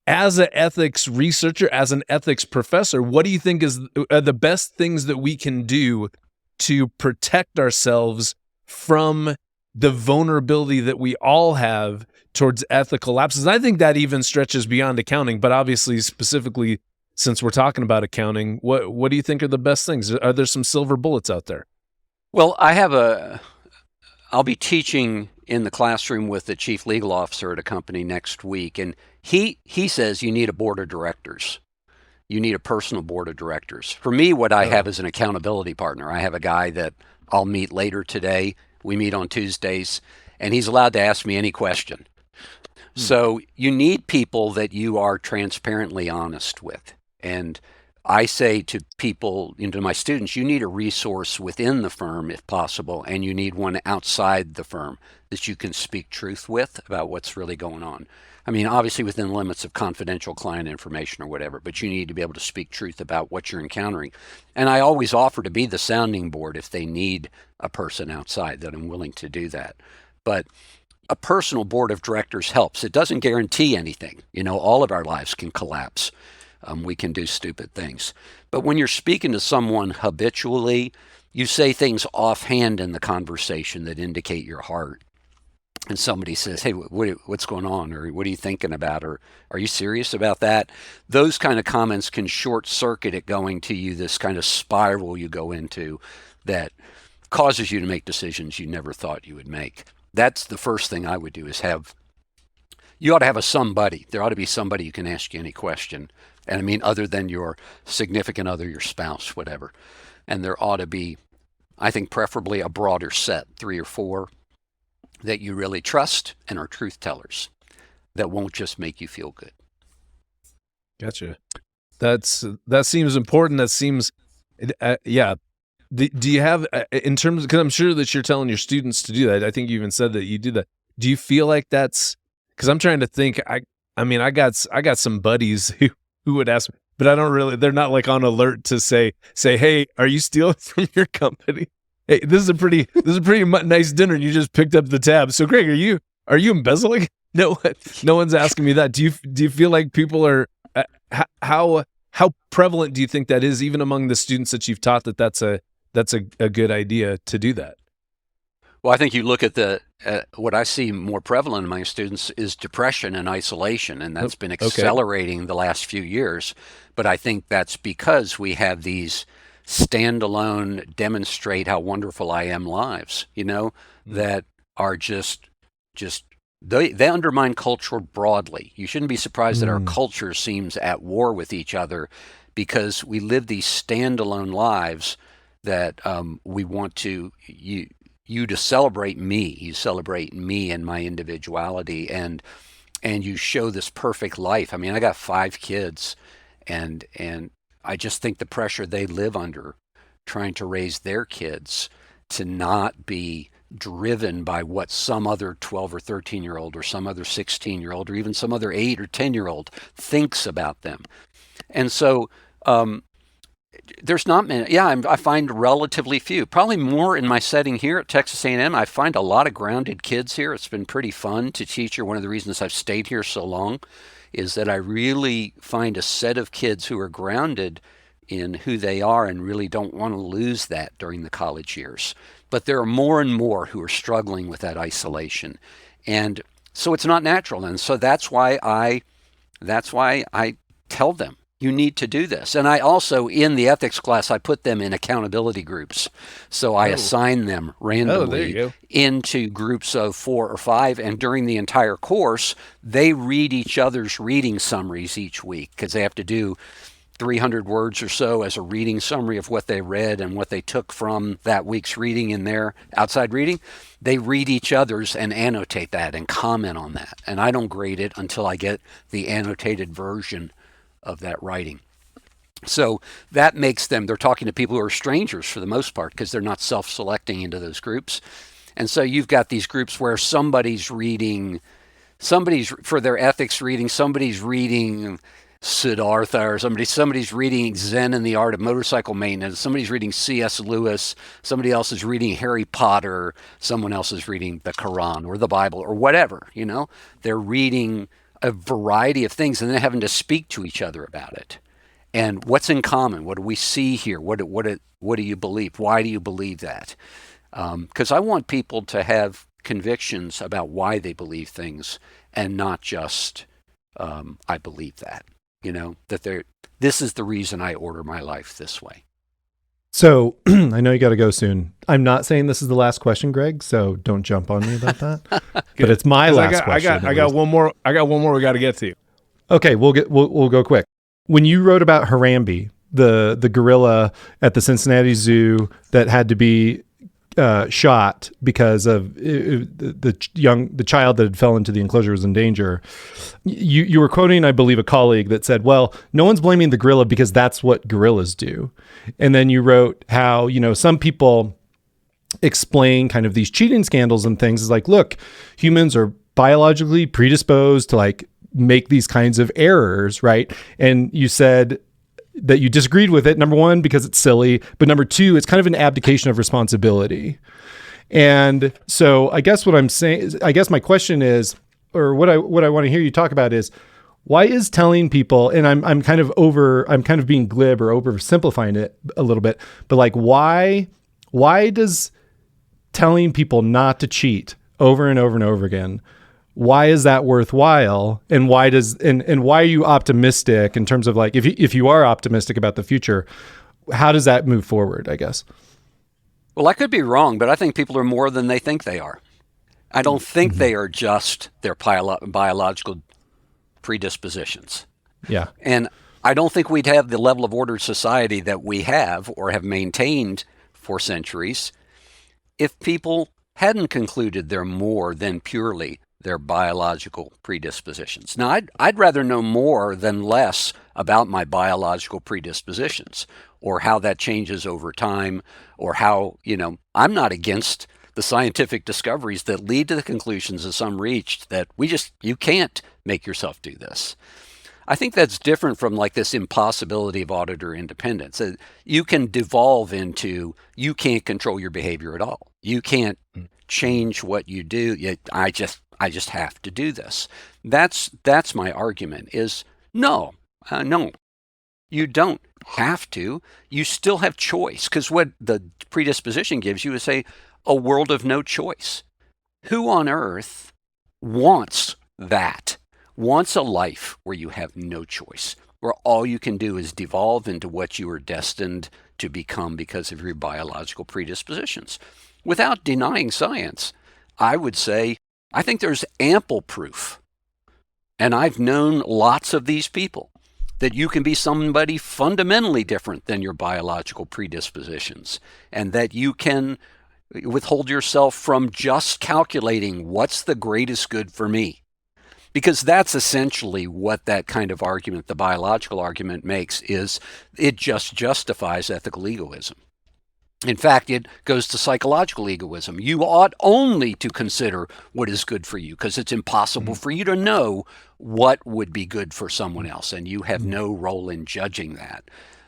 as an ethics researcher, as an ethics professor, what do you think is the best things that we can do to protect ourselves from the vulnerability that we all have towards ethical lapses? And I think that even stretches beyond accounting, but obviously specifically since we're talking about accounting, what do you think are the best things? Are there some silver bullets out there? Well, I'll be teaching in the classroom with the chief legal officer at a company next week, and he says you need a board of directors. You need a personal board of directors. For me, what I have is an accountability partner. I have a guy that I'll meet later today. We meet on Tuesdays, and he's allowed to ask me any question. So you need people that you are transparently honest with. And I say to people, to my students, you need a resource within the firm if possible, and you need one outside the firm that you can speak truth with about what's really going on. I mean, obviously within the limits of confidential client information or whatever, but you need to be able to speak truth about what you're encountering. And I always offer to be the sounding board if they need a person outside, that I'm willing to do that. But a personal board of directors helps. It doesn't guarantee anything. All of our lives can collapse. We can do stupid things. But when you're speaking to someone habitually, you say things offhand in the conversation that indicate your heart. And somebody says, hey, what's going on? Or what are you thinking about? Or are you serious about that? Those kind of comments can short circuit it going to you, this kind of spiral you go into that causes you to make decisions you never thought you would make. That's the first thing I would do is you ought to have a somebody. There ought to be somebody you can ask you any question. And I mean, other than your significant other, your spouse, whatever. And there ought to be, I think, preferably a broader set, 3 or 4, that you really trust and are truth tellers that won't just make you feel good. Gotcha. That seems important. That seems, yeah. Do you have, in terms, because I'm sure that you're telling your students to do that. I think you even said that you do that. Do you feel like that's, because I'm trying to think, I mean, I got some buddies who would ask me, but I don't really, they're not like on alert to say, hey, are you stealing from your company? Hey, this is a pretty nice dinner, and you just picked up the tab. So, Greg, are you embezzling? No one's asking me that. Do you feel like people are how prevalent do you think that is, even among the students that you've taught, that's a good idea to do that? Well, I think you look at what I see more prevalent among students is depression and isolation, and that's been accelerating the last few years. But I think that's because we have these standalone, demonstrate how wonderful I am lives, that are just they undermine culture broadly. You shouldn't be surprised that our culture seems at war with each other because we live these standalone lives that we want you to celebrate me. You celebrate me and my individuality, and you show this perfect life. I mean, I got 5 kids, and I just think the pressure they live under trying to raise their kids to not be driven by what some other 12 or 13-year-old or some other 16-year-old or even some other 8 or 10-year-old thinks about them. And so there's not many. Yeah, I find relatively few. Probably more in my setting here at Texas A&M. I find a lot of grounded kids here. It's been pretty fun to teach here. One of the reasons I've stayed here so long is that I really find a set of kids who are grounded in who they are and really don't want to lose that during the college years. But there are more and more who are struggling with that isolation. And so it's not natural. And so that's why I tell them, you need to do this. And I also, in the ethics class, I put them in accountability groups. So I assign them randomly into groups of 4 or 5. And during the entire course, they read each other's reading summaries each week because they have to do 300 words or so as a reading summary of what they read and what they took from that week's reading in their outside reading. They read each other's and annotate that and comment on that. And I don't grade it until I get the annotated version of that writing. So that makes them, they're talking to people who are strangers for the most part because they're not self-selecting into those groups. And so you've got these groups where somebody's for their ethics reading, somebody's reading Siddhartha, or somebody's reading Zen and the Art of Motorcycle Maintenance, somebody's reading C.S. Lewis, somebody else is reading Harry Potter, someone else is reading the Quran or the Bible or whatever, They're reading a variety of things and then having to speak to each other about it. And what's in common? What do we see here? What do you believe? Why do you believe that? Because I want people to have convictions about why they believe things and not just, I believe that, that this is the reason I order my life this way. So I know you got to go soon. I'm not saying this is the last question, Greg, so don't jump on me about that. But it's my last question. I got one more. I got one more we got to get to. Okay, we'll go quick. When you wrote about Harambe, the gorilla at the Cincinnati Zoo that had to be shot because of the child that had fell into the enclosure was in danger. You were quoting, I believe, a colleague that said, well, no one's blaming the gorilla because that's what gorillas do. And then you wrote how, some people explain kind of these cheating scandals and things is like, look, humans are biologically predisposed to make these kinds of errors, right? And you said that you disagreed with it, number one, because it's silly, but number two, it's kind of an abdication of responsibility. And so I guess what I'm saying, I guess my question is, or what I want to hear you talk about is, why is telling people, and I'm kind of being glib or oversimplifying it a little bit, but like why does telling people not to cheat over and over and over again, why is that worthwhile? And why are you optimistic in terms of like, if you are optimistic about the future, how does that move forward, I guess? Well, I could be wrong, but I think people are more than they think they are. I don't think they are just their biological predispositions. Yeah. And I don't think we'd have the level of ordered society that we have or have maintained for centuries if people hadn't concluded they're more than purely their biological predispositions. Now, I'd rather know more than less about my biological predispositions or how that changes over time, or how, I'm not against the scientific discoveries that lead to the conclusions that some reached that you can't make yourself do this. I think that's different from like this impossibility of auditor independence. You can devolve into, you can't control your behavior at all. You can't change what you do. I just have to do this. That's my argument is no, you don't have to. You still have choice, because what the predisposition gives you is a world of no choice. Who on earth wants that? Wants a life where you have no choice, where all you can do is devolve into what you are destined to become because of your biological predispositions? Without denying science, I would say I think there's ample proof, and I've known lots of these people, that you can be somebody fundamentally different than your biological predispositions, and that you can withhold yourself from just calculating what's the greatest good for me. Because that's essentially what that kind of argument, the biological argument, makes, is it just justifies ethical egoism. In fact, it goes to psychological egoism. You ought only to consider what is good for you, because it's impossible for you to know what would be good for someone else, and you have no role in judging that.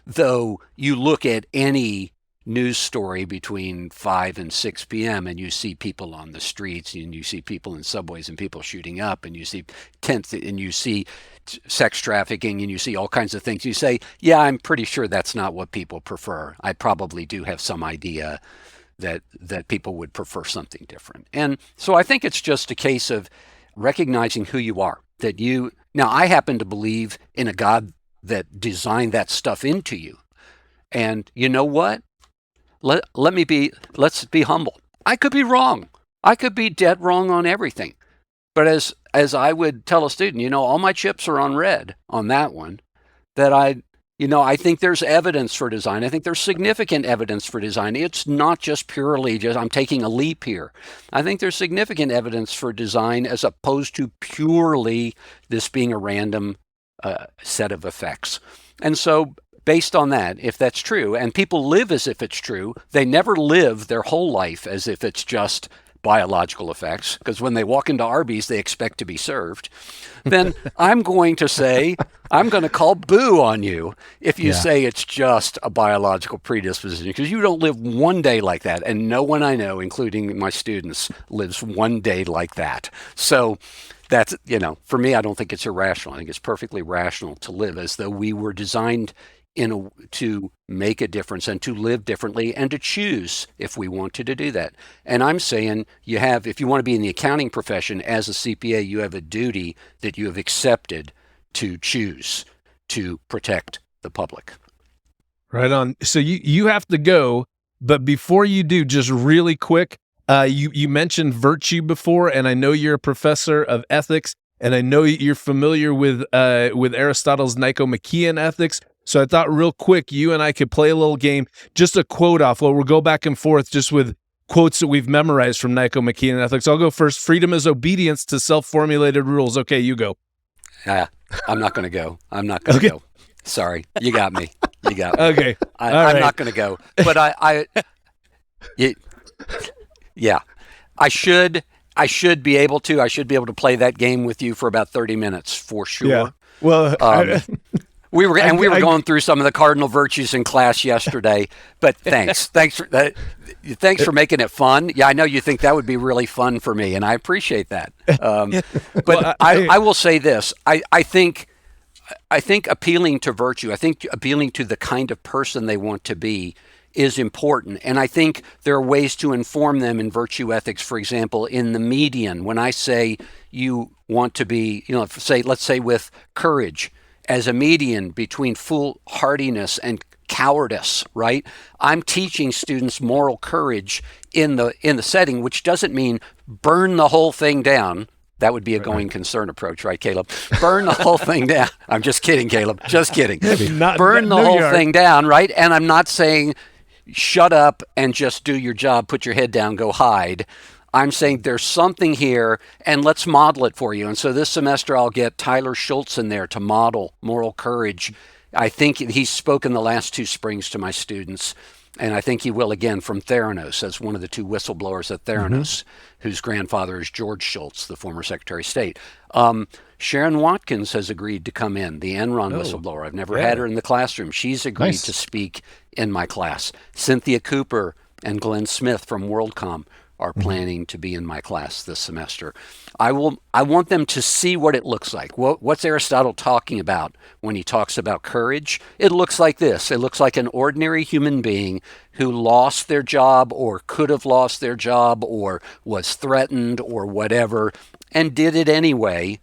Though you look at any news story between 5 and 6 p.m. and you see people on the streets, and you see people in subways and people shooting up, and you see tents, and you see sex trafficking, and you see all kinds of things. You say, yeah, I'm pretty sure that's not what people prefer. I probably do have some idea that people would prefer something different. And so I think it's just a case of recognizing who you are. Now, I happen to believe in a God that designed that stuff into you. And you know what? Let's be humble. I could be wrong. I could be dead wrong on everything. But as I would tell a student, all my chips are on red on that one, that I think there's evidence for design. I think there's significant evidence for design. It's not just purely I'm taking a leap here. I think there's significant evidence for design as opposed to purely this being a random set of effects. And so based on that, if that's true, and people live as if it's true, they never live their whole life as if it's just biological effects, because when they walk into Arby's, they expect to be served, then I'm going to call boo on you if you say it's just a biological predisposition, because you don't live one day like that. And no one I know, including my students, lives one day like that. So that's, for me, I don't think it's irrational. I think it's perfectly rational to live as though we were designed to make a difference and to live differently and to choose if we wanted to do that. And I'm saying if you want to be in the accounting profession as a CPA, you have a duty that you have accepted to choose to protect the public. Right on. So you have to go, but before you do, just really quick, you mentioned virtue before, and I know you're a professor of ethics, and I know you're familiar with Aristotle's Nicomachean ethics. So I thought real quick, you and I could play a little game, just a quote off. Well, we'll go back and forth just with quotes that we've memorized from Nicomachean ethics. I'll go first. Freedom is obedience to self-formulated rules. Okay, you go. I'm not going to go. I'm not going to go. Sorry. You got me. Okay. I'm not going to go. But I should be able to. I should be able to play that game with you for about 30 minutes for sure. Yeah. Well, We were going through some of the cardinal virtues in class yesterday, but thanks for making it fun. Yeah, I know you think that would be really fun for me, and I appreciate that. But I will say this: I think appealing to virtue, I think appealing to the kind of person they want to be is important. And I think there are ways to inform them in virtue ethics. For example, in the median, when I say you want to be, let's say with courage as a median between foolhardiness and cowardice, right? I'm teaching students moral courage in the setting, which doesn't mean burn the whole thing down. That would be a going concern approach, right, Caleb? Burn the whole thing down. I'm just kidding, Caleb. Just kidding. Burn the whole thing down, right? And I'm not saying shut up and just do your job, put your head down, go hide. I'm saying there's something here, and let's model it for you. And so this semester I'll get Tyler Schultz in there to model moral courage. I think he's spoken the last 2 springs to my students, and I think he will again from Theranos as one of the 2 whistleblowers at Theranos, whose grandfather is George Schultz, the former Secretary of State. Sharon Watkins has agreed to come in, the Enron whistleblower. I've never had her in the classroom. She's agreed to speak in my class. Cynthia Cooper and Glenn Smith from WorldCom are planning to be in my class this semester. I want them to see what it looks like. What's Aristotle talking about when he talks about courage? It looks like this. It looks like an ordinary human being who lost their job or could have lost their job or was threatened or whatever and did it anyway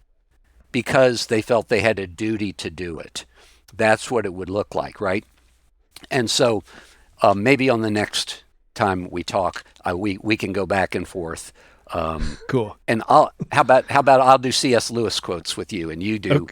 because they felt they had a duty to do it. That's what it would look like, right? And so maybe on the next time we talk, we can go back and forth. Cool. And how about I'll do C.S. Lewis quotes with you, and you do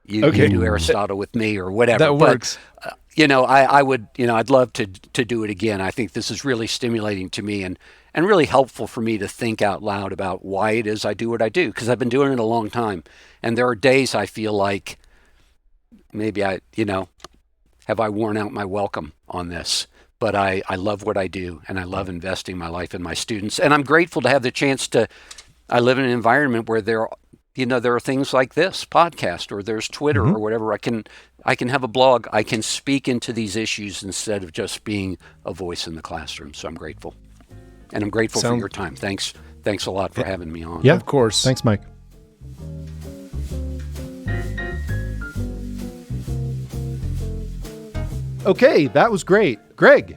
you do Aristotle with me or whatever. That works. But, I'd love to do it again. I think this is really stimulating to me and really helpful for me to think out loud about why it is I do what I do, because I've been doing it a long time. And there are days I feel like maybe have I worn out my welcome on this? But I love what I do, and I love investing my life in my students. And I'm grateful to have the chance I live in an environment where there are things like this podcast, or there's Twitter or whatever. I can have a blog. I can speak into these issues instead of just being a voice in the classroom. So I'm grateful. And I'm grateful for your time. Thanks a lot for having me on. Yeah, of course. Thanks, Mike. Okay, that was great. Greg,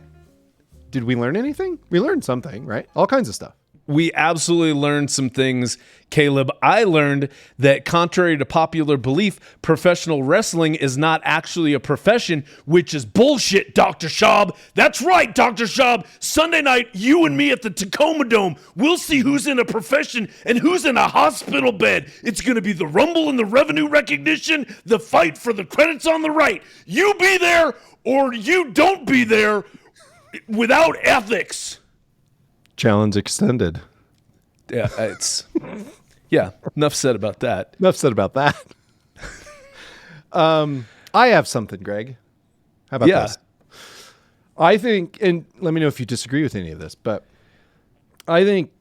did we learn anything? We learned something, right? All kinds of stuff. We absolutely learned some things, Caleb. I learned that contrary to popular belief, professional wrestling is not actually a profession, which is bullshit, Dr. Shaub. That's right, Dr. Shaub. Sunday night, you and me at the Tacoma Dome, we'll see who's in a profession and who's in a hospital bed. It's going to be the rumble and the revenue recognition, the fight for the credits on the right. You be there or you don't be there without ethics. Challenge extended. Yeah, enough said about that. Enough said about that. I have something, Greg. How about this? I think, and let me know if you disagree with any of this, but I think,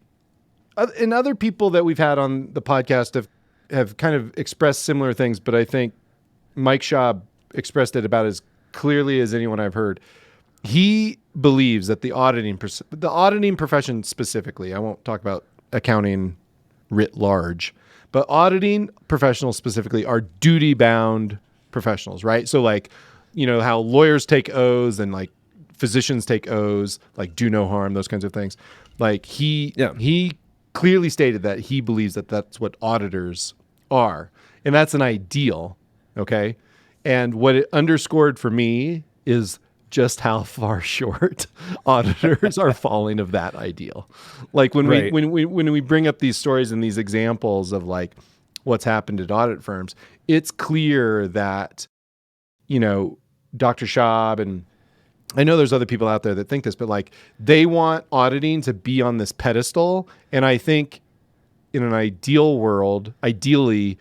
and other people that we've had on the podcast have kind of expressed similar things, but I think Mike Shaub expressed it about as clearly as anyone I've heard. He believes that the auditing profession specifically, I won't talk about accounting writ large, but auditing professionals specifically are duty-bound professionals, right? So like, how lawyers take oaths and like physicians take oaths, like do no harm, those kinds of things. Like he clearly stated that he believes that that's what auditors are. And that's an ideal, okay? And what it underscored for me is just how far short auditors are falling of that ideal. Like when we bring up these stories and these examples of like what's happened at audit firms, it's clear that, Dr. Shaub, and I know there's other people out there that think this, but like they want auditing to be on this pedestal. And I think in an ideal world, ideally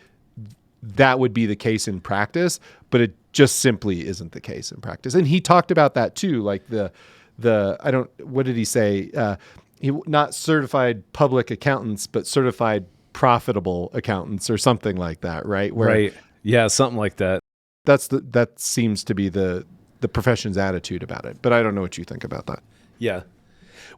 that would be the case in practice, but it just simply isn't the case in practice. And he talked about that too, like what did he say? Not certified public accountants, but certified profitable accountants or something like that, right? Right. Yeah, something like that. That seems to be the profession's attitude about it. But I don't know what you think about that. Yeah.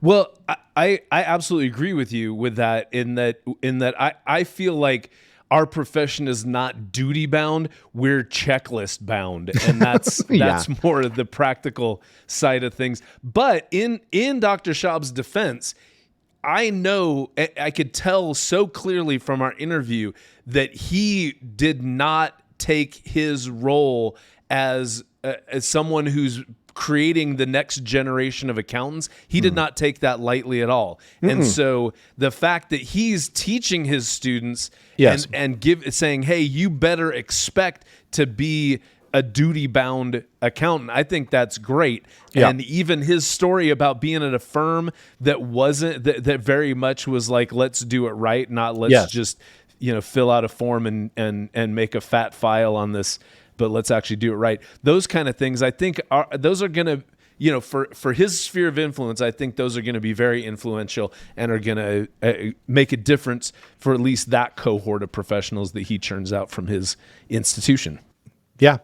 Well, I absolutely agree with you with that in that I feel like our profession is not duty bound, we're checklist bound. And that's more of the practical side of things. But in Dr. Schaub's defense, I know I could tell so clearly from our interview that he did not take his role as someone who's creating the next generation of accountants. He did not take that lightly at all. And so the fact that he's teaching his students and saying, hey, you better expect to be a duty-bound accountant, I think that's great. Yeah. And even his story about being at a firm that wasn't, that very much was like, let's do it right, not let's just, fill out a form and make a fat file on this, but let's actually do it right. Those kind of things, I think, those are going to, for his sphere of influence, I think those are going to be very influential and are going to make a difference for at least that cohort of professionals that he churns out from his institution. Yeah.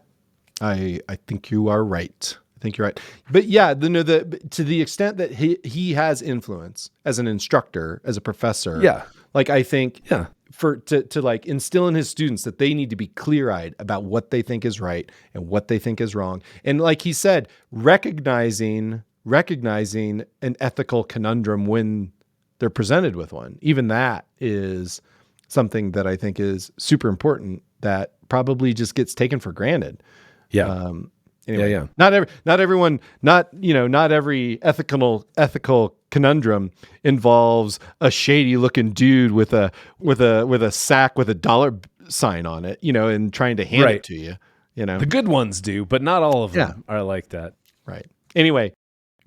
I think you are right. I think you're right. But yeah, to the extent that he has influence as an instructor, as a professor. Yeah. Like, I think to like instill in his students that they need to be clear-eyed about what they think is right and what they think is wrong. And like he said, recognizing an ethical conundrum when they're presented with one. Even that is something that I think is super important that probably just gets taken for granted. Yeah. Anyway, yeah. Not every ethical conundrum involves a shady looking dude with a sack with a dollar sign on it, and trying to hand it to you. The good ones do, but not all of them are like that. Right. Anyway,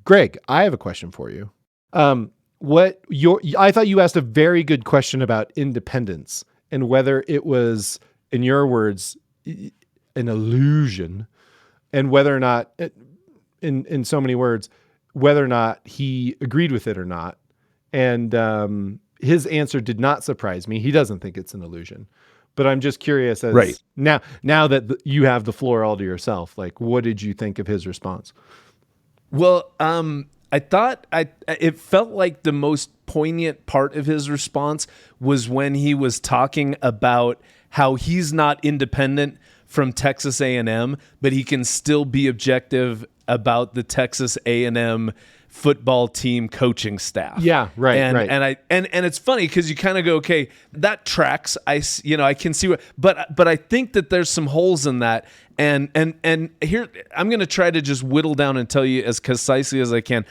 Greg, I have a question for you. I thought you asked a very good question about independence and whether it was, in your words, an illusion, and whether or not, in so many words, whether or not he agreed with it or not. And his answer did not surprise me. He doesn't think it's an illusion. But I'm just curious, now that you have the floor all to yourself, like, what did you think of his response? Well, I thought it felt like the most poignant part of his response was when he was talking about how he's not independent from Texas A&M, but he can still be objective about the Texas A&M football team coaching staff. Yeah, right. And it's funny because you kind of go, okay, that tracks. I can see what, but I think that there's some holes in that. And here I'm going to try to just whittle down and tell you as concisely as I can.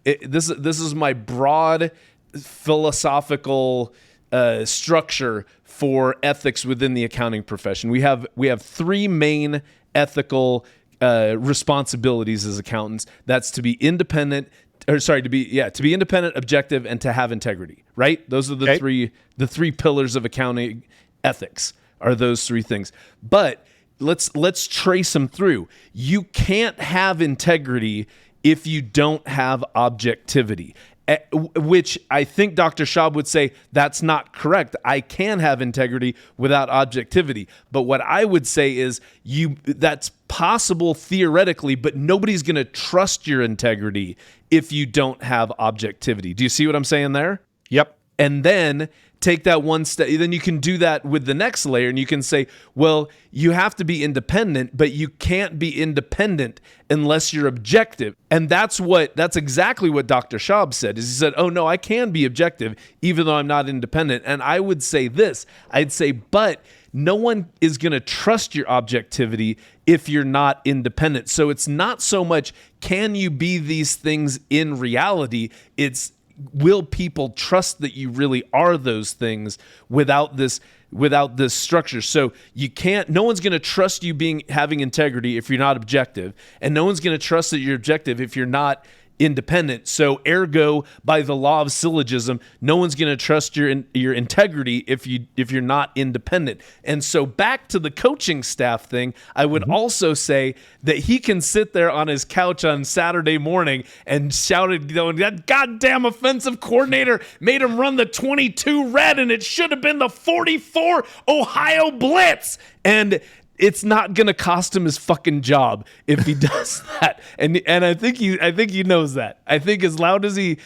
This is my broad philosophical structure for ethics within the accounting profession. We have three main ethical responsibilities as accountants. That's to be independent, to be independent, objective, and to have integrity. Right? Those are the three pillars of accounting ethics. Are those three things? But let's trace them through. You can't have integrity if you don't have objectivity. Which I think Dr. Shaub would say that's not correct. I can have integrity without objectivity. But what I would say is that's possible theoretically, but nobody's going to trust your integrity if you don't have objectivity. Do you see what I'm saying there? Yep. And then take that one step. Then you can do that with the next layer, and you can say, well, you have to be independent, but you can't be independent unless you're objective. And that's exactly what Dr. Shaub said. Is he said, oh no, I can be objective even though I'm not independent. And I would say this, but no one is going to trust your objectivity if you're not independent. So it's not so much, can you be these things in reality? It's, will people trust that you really are those things without this structure? So no one's going to trust you having integrity if you're not objective, and no one's going to trust that you're objective if you're not independent. So ergo, by the law of syllogism, no one's going to trust your integrity if you're not independent. And so back to the coaching staff thing, I would also say that he can sit there on his couch on Saturday morning and shout at that goddamn offensive coordinator made him run the 22 red and it should have been the 44 Ohio blitz. And it's not going to cost him his fucking job if he does that. And I think he knows that. I think as loud as he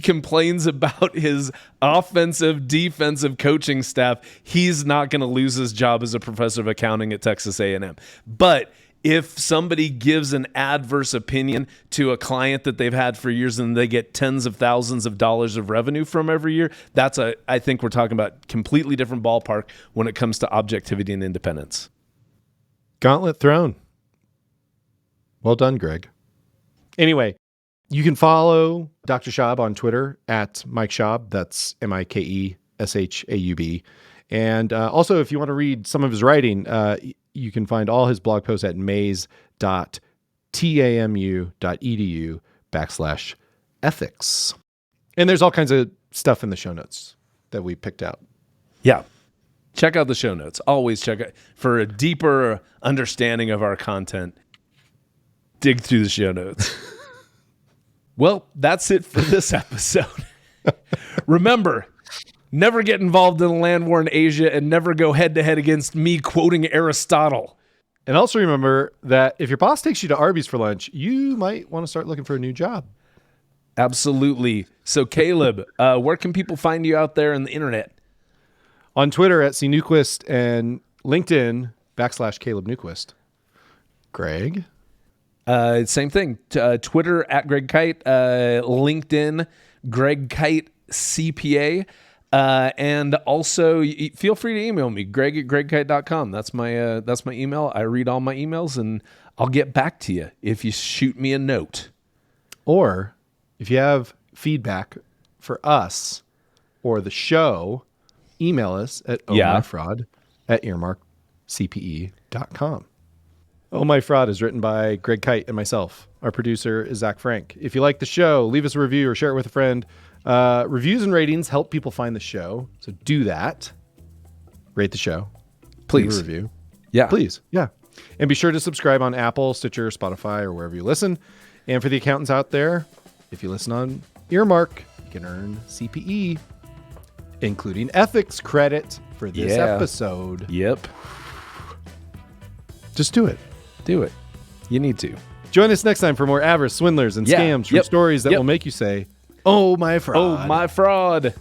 complains about his offensive, defensive coaching staff, he's not going to lose his job as a professor of accounting at Texas A&M. But if somebody gives an adverse opinion to a client that they've had for years and they get tens of thousands of dollars of revenue from every year, I think we're talking about completely different ballpark when it comes to objectivity and independence. Gauntlet thrown. Well done, Greg. Anyway, you can follow Dr. Shaub on Twitter at Mike Shaub. That's MikeShaub. And also, if you want to read some of his writing, you can find all his blog posts at maze.tamu.edu/ethics. And there's all kinds of stuff in the show notes that we picked out. Yeah. Check out the show notes. Always check out for a deeper understanding of our content. Dig through the show notes. Well, that's it for this episode. Remember, never get involved in a land war in Asia and never go head to head against me quoting Aristotle. And also remember that if your boss takes you to Arby's for lunch, you might want to start looking for a new job. Absolutely. So Caleb, where can people find you out there on the internet? On Twitter at Newquist and LinkedIn /Caleb Newquist. Greg? Same thing. Twitter at Greg Kyte, LinkedIn, Greg Kyte CPA. And also feel free to email me, greg@gregkyte.com. That's my email. I read all my emails and I'll get back to you if you shoot me a note. Or if you have feedback for us or the show, email us at ohmyfraud@earmarkcpe.com. Oh My Fraud is written by Greg Kyte and myself. Our producer is Zach Frank. If you like the show, leave us a review or share it with a friend. Reviews and ratings help people find the show. So do that. Rate the show. Please. Leave a review. Yeah. Please. Yeah. And be sure to subscribe on Apple, Stitcher, Spotify, or wherever you listen. And for the accountants out there, if you listen on Earmark, you can earn CPE, including ethics credit for this episode. Yep. Just do it. Do it. You need to. Join us next time for more avarice, swindlers, and scams from stories that will make you say, "Oh, my fraud." Oh, my fraud.